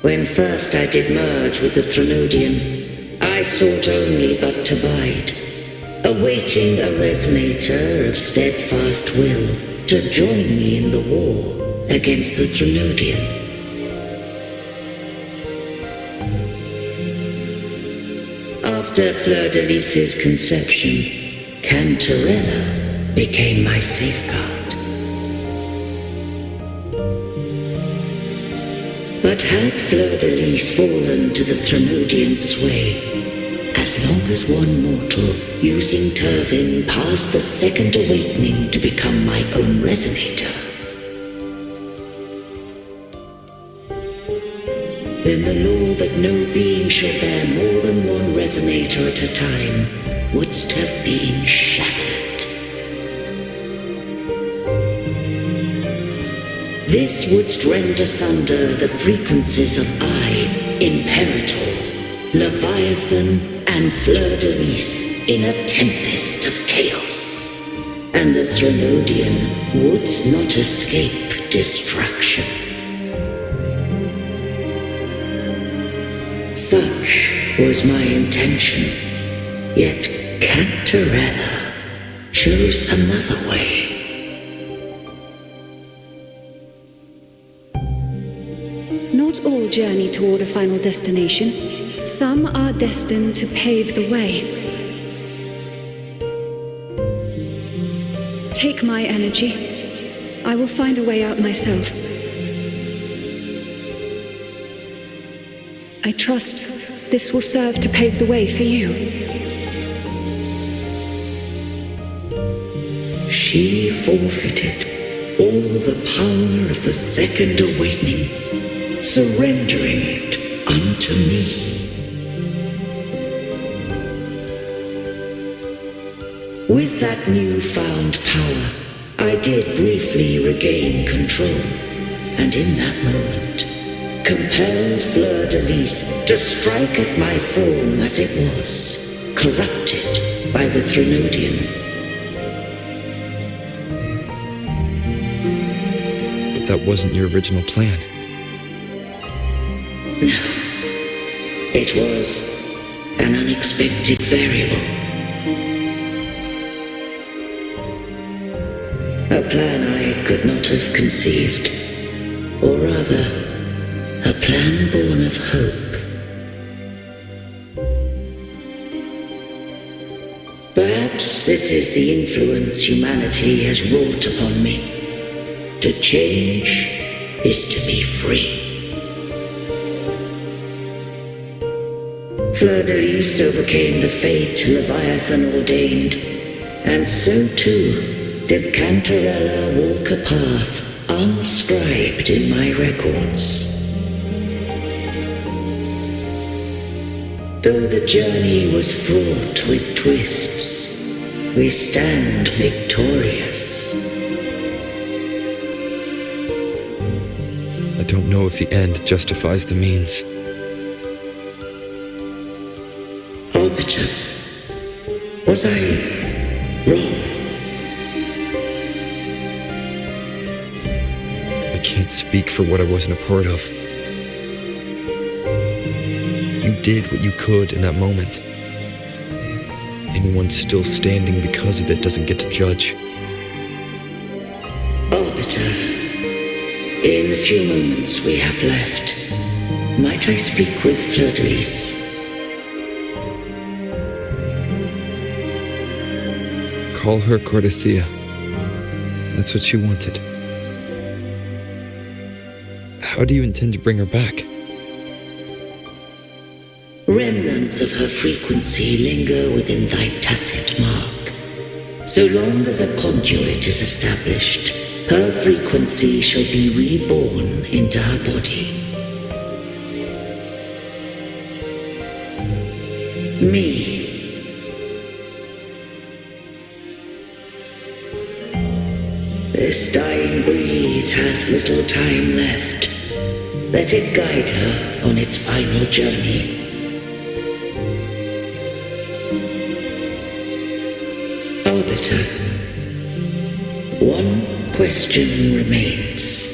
When first I did merge with the Threnodian, I sought only but to bide, awaiting a resonator of steadfast will to join me in the war against the Threnodian. After Fleur de Lis's conception, Cantarella became my safeguard. But had Fleur de Lis fallen to the Threnodian sway, as long as one mortal using Turvin passed the second awakening to become my own resonator, then the law that no being shall bear more than one resonator at a time wouldst have been shattered. This wouldst rend asunder the frequencies of I, Imperator, Leviathan, and Fleur de Lis in a tempest of chaos, and the Threnodian would not escape destruction. Such was my intention, yet Cantarella chose another way. Not all journey toward a final destination. Some are destined to pave the way. Take my energy. I will find a way out myself. I trust this will serve to pave the way for you. She forfeited all the power of the Second Awakening, surrendering it unto me. With that newfound power, I did briefly regain control, and in that moment, compelled Fleur-de-Lis to strike at my form as it was, corrupted by the Threnodian. But that wasn't your original plan. No. It was an unexpected variable. A plan I could not have conceived, or rather, a plan born of hope. Perhaps this is the influence humanity has wrought upon me. To change is to be free. Fleur-de-Lis overcame the fate Leviathan ordained, and so too did Cantarella walk a path unscribed in my records. Though the journey was fraught with twists, we stand victorious. I don't know if the end justifies the means. Arbiter, was I wrong? I can't speak for what I wasn't a part of. You did what you could in that moment. Anyone still standing because of it doesn't get to judge. Arbiter, in the few moments we have left, might I speak with Fleur-de-Lis? Call her Cordithea. That's what she wanted. How do you intend to bring her back? Remnants of her frequency linger within thy tacit mark. So long as a conduit is established, her frequency shall be reborn into her body. Me. This dying breeze hath little time left. Let it guide her on its final journey. Arbiter, one question remains.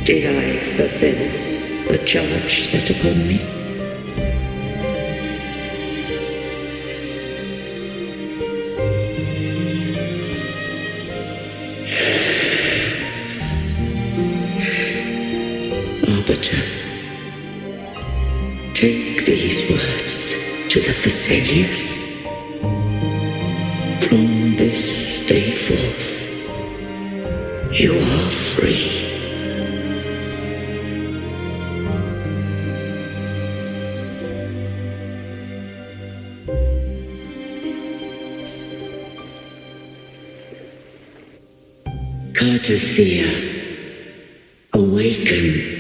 Did I fulfill the charge set upon me? Arbiter, take these words to the Phasaelius. From this day forth, you are free. Cordithea, awaken.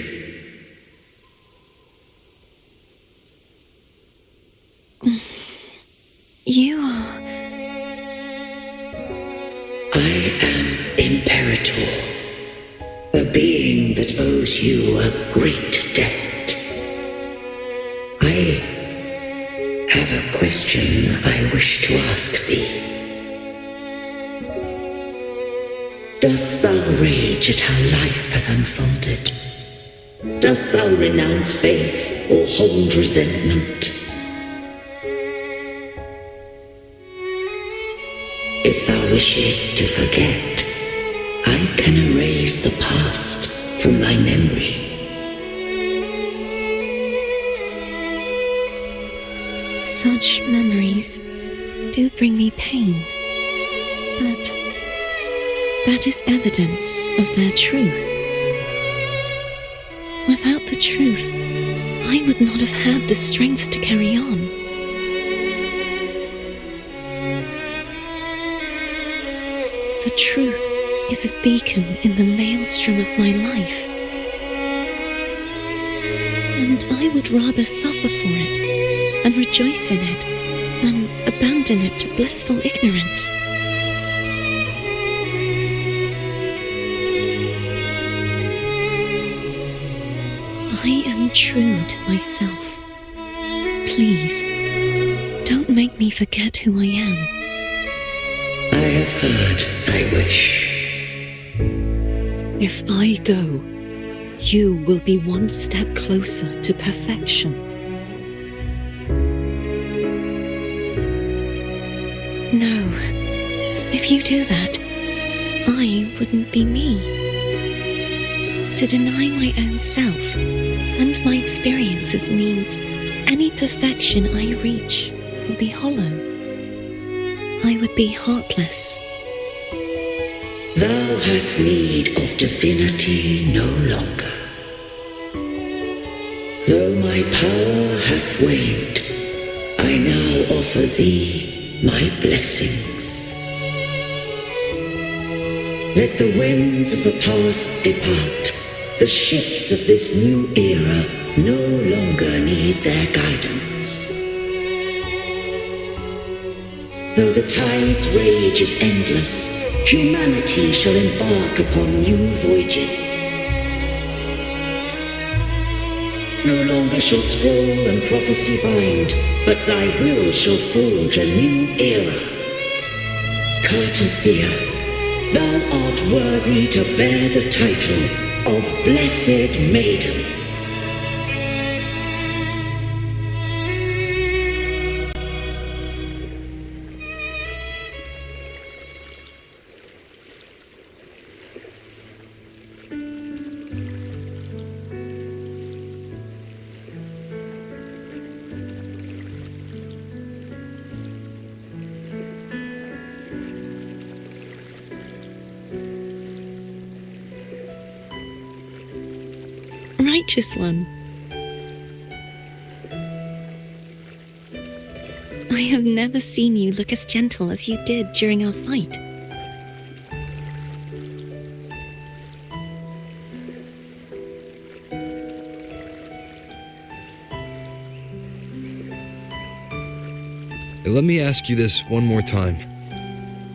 You are... I am Imperator, a being that owes you a great debt. have a question I wish to ask thee. Dost thou rage at how life has unfolded? Dost thou renounce faith or hold resentment? If thou wishes to forget, I can erase the past from thy memory. Such memories do bring me pain, but that is evidence of their truth. Without the truth, I would not have had the strength to carry on. The truth is a beacon in the maelstrom of my life, and I would rather suffer for it and rejoice in it than abandon it to blissful ignorance. I am true to myself. Please, don't make me forget who I am. I have heard thy wish. If I go, you will be one step closer to perfection. No, if you do that, I wouldn't be me. To deny my own self and my experiences means any perfection I reach will be hollow. I would be heartless. Thou hast need of divinity no longer. Though my power hath waned, I now offer thee my blessings. Let the winds of the past depart. The ships of this new era no longer need their guidance. Though the tide's rage is endless, humanity shall embark upon new voyages. No longer shall scroll and prophecy bind, but thy will shall forge a new era. Cartothea, thou art worthy to bear the title of Blessed Maiden. Righteous one. I have never seen you look as gentle as you did during our fight. Let me ask you this one more time.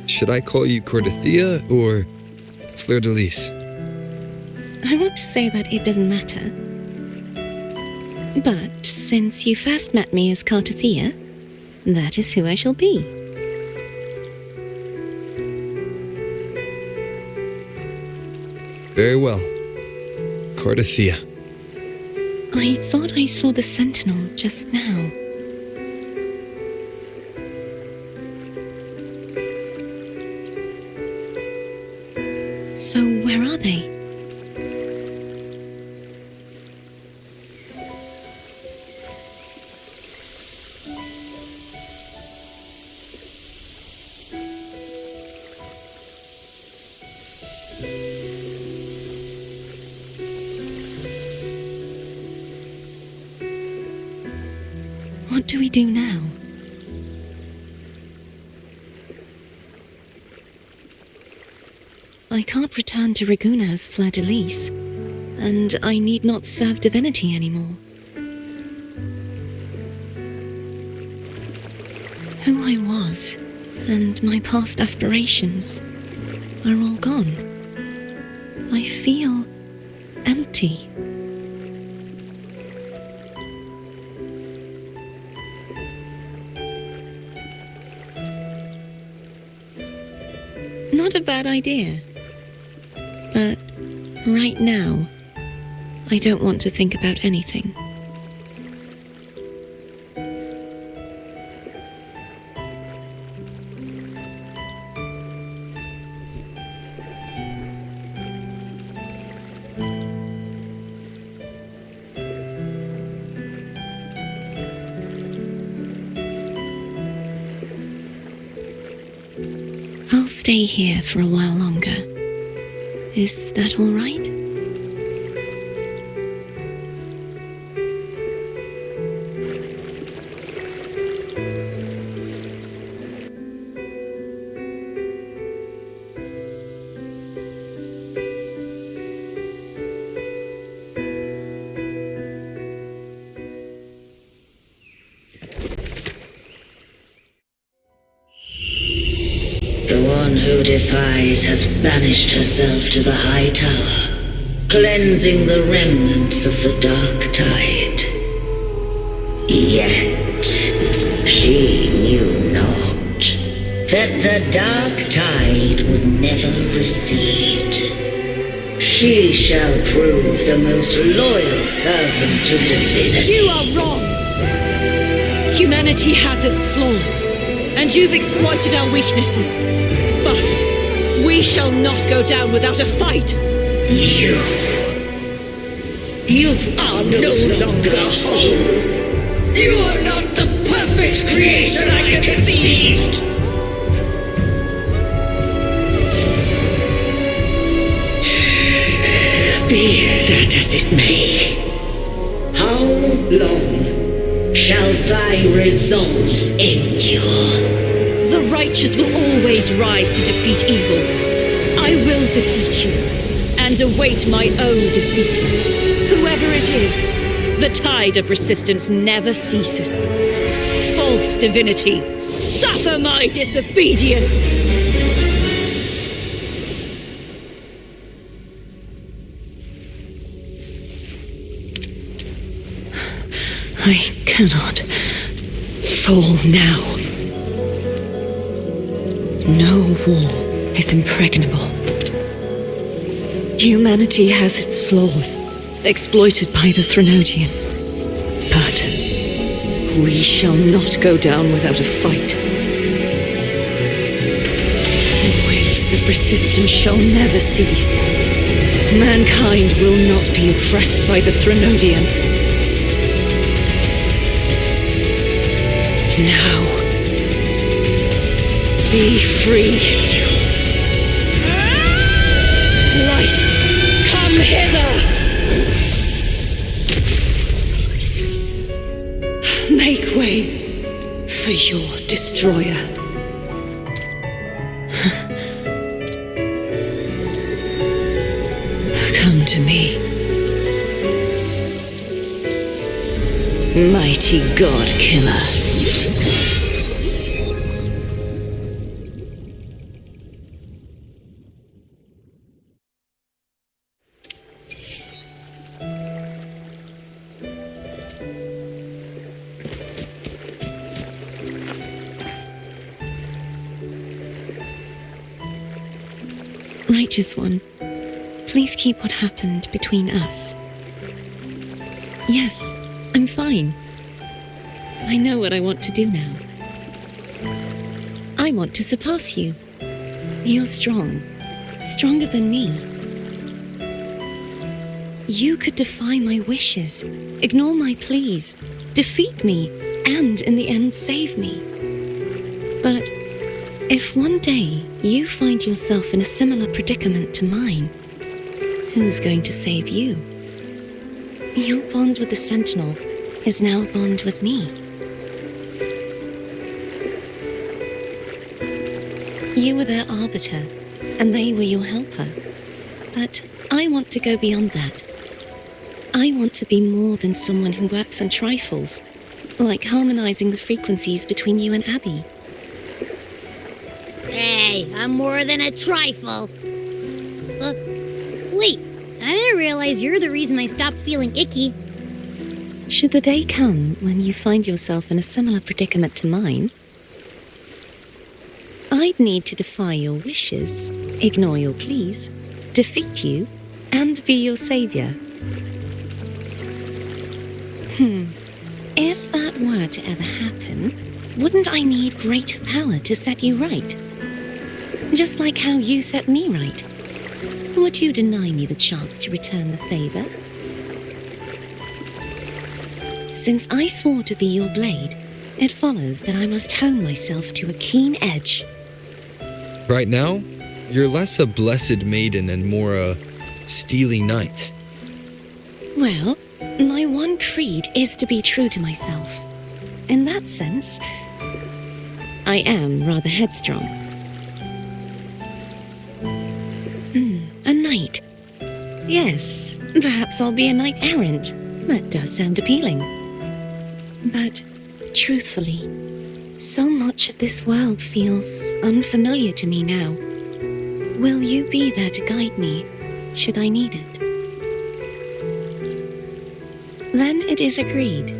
Should I call you Cartothea or Fleur-de-Lis? I want to say that it doesn't matter. But since you first met me as Cartothea, that is who I shall be. Very well. Cartothea. I thought I saw the sentinel just now. So where are they? What do we do now? I can't return to Raguna as Fleur-de-Lis, and I need not serve divinity anymore. Who I was, and my past aspirations, are all gone. I feel empty. Not a bad idea. But right now, I don't want to think about anything. I'll stay here for a while longer. Is that all right? The one who defies hath banished herself to the high tower, cleansing the remnants of the dark tide. Yet she knew not that the dark tide would never recede. She shall prove the most loyal servant to divinity. You are wrong! Humanity has its flaws, and you've exploited our weaknesses. But we shall not go down without a fight! You are no longer whole! You are not the perfect creation I conceived! Be that as it may, how long shall thy resolve endure? The righteous will always rise to defeat evil. I will defeat you, and await my own defeat. Whoever it is, the tide of resistance never ceases. False divinity, suffer my disobedience! I cannot fall now. No wall is impregnable. Humanity has its flaws, exploited by the Threnodian. But we shall not go down without a fight. The waves of resistance shall never cease. Mankind will not be oppressed by the Threnodian. Now, be free. Light, come hither! Make way for your destroyer. Come to me. Mighty God Killer. Righteous One, please keep what happened between us. Yes, I'm fine. I know what I want to do now. I want to surpass you. You're strong. Stronger than me. You could defy my wishes, ignore my pleas, defeat me, and in the end save me. But if one day you find yourself in a similar predicament to mine, who's going to save you? Your bond with the Sentinel is now a bond with me. You were their arbiter, and they were your helper. But I want to go beyond that. I want to be more than someone who works on trifles, like harmonizing the frequencies between you and Abby. Hey, I'm more than a trifle. Wait, I didn't realize you're the reason I stopped feeling icky. Should the day come when you find yourself in a similar predicament to mine, I'd need to defy your wishes, ignore your pleas, defeat you, and be your savior. If that were to ever happen, wouldn't I need greater power to set you right? Just like how you set me right. Would you deny me the chance to return the favor? Since I swore to be your blade, it follows that I must hone myself to a keen edge. Right now, you're less a blessed maiden and more a steely knight. Well, my one creed is to be true to myself. In that sense, I am rather headstrong. A knight. Yes, perhaps I'll be a knight errant. That does sound appealing. But, truthfully, so much of this world feels unfamiliar to me now. Will you be there to guide me, should I need it? Then it is agreed.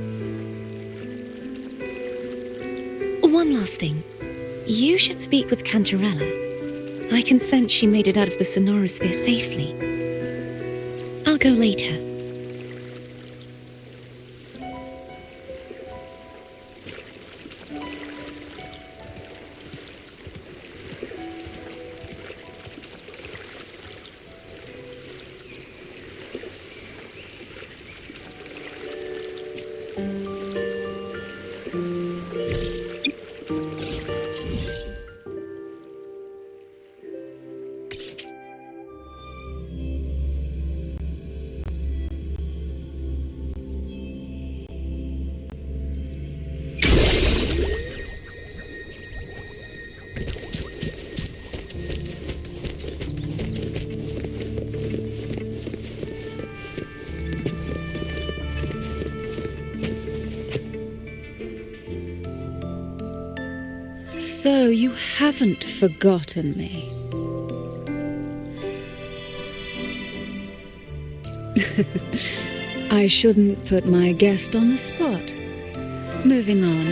One last thing. You should speak with Cantarella. I can sense she made it out of the sonorosphere safely. I'll go later. So you haven't forgotten me. I shouldn't put my guest on the spot. Moving on.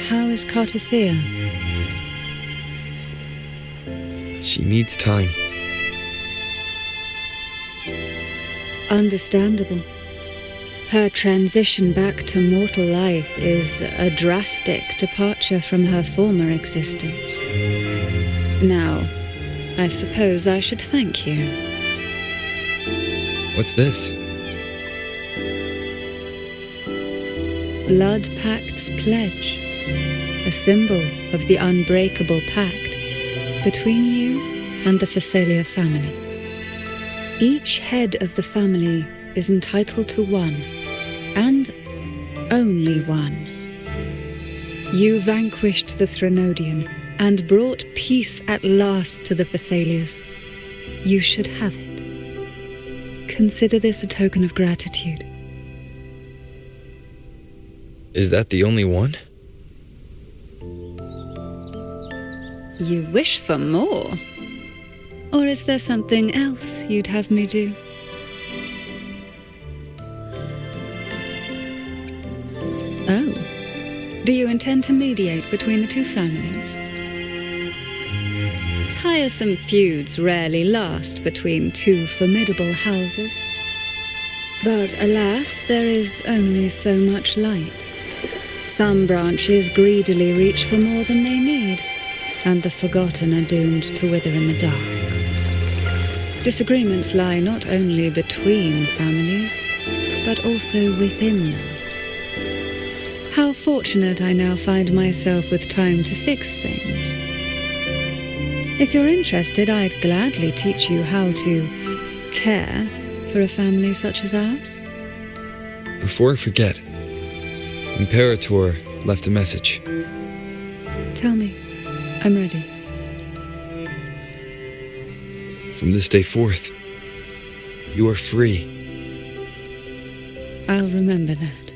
How is Cartafia? She needs time. Understandable. Her transition back to mortal life is a drastic departure from her former existence. Now, I suppose I should thank you. What's this? Blood Pact's pledge, a symbol of the unbreakable pact between you and the Phasalia family. Each head of the family is entitled to one, and only one. You vanquished the Threnodian and brought peace at last to the Phasalias. You should have it. Consider this a token of gratitude. Is that the only one? You wish for more? Or is there something else you'd have me do? Oh. Do you intend to mediate between the two families? Tiresome feuds rarely last between two formidable houses. But alas, there is only so much light. Some branches greedily reach for more than they need, and the forgotten are doomed to wither in the dark. Disagreements lie not only between families, but also within them. How fortunate I now find myself with time to fix things. If you're interested, I'd gladly teach you how to care for a family such as ours. Before I forget, Imperator left a message. Tell me. I'm ready. From this day forth, you are free. I'll remember that.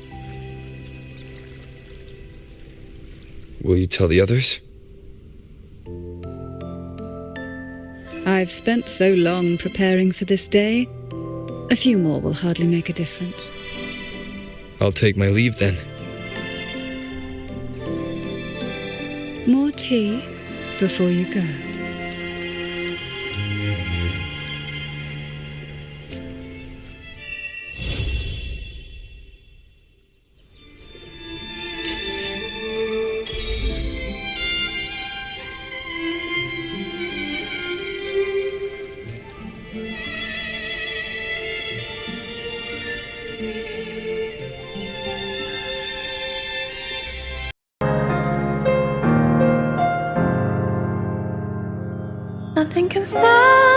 Will you tell the others? I've spent so long preparing for this day. A few more will hardly make a difference. I'll take my leave then. More tea? before you go. Nothing can stop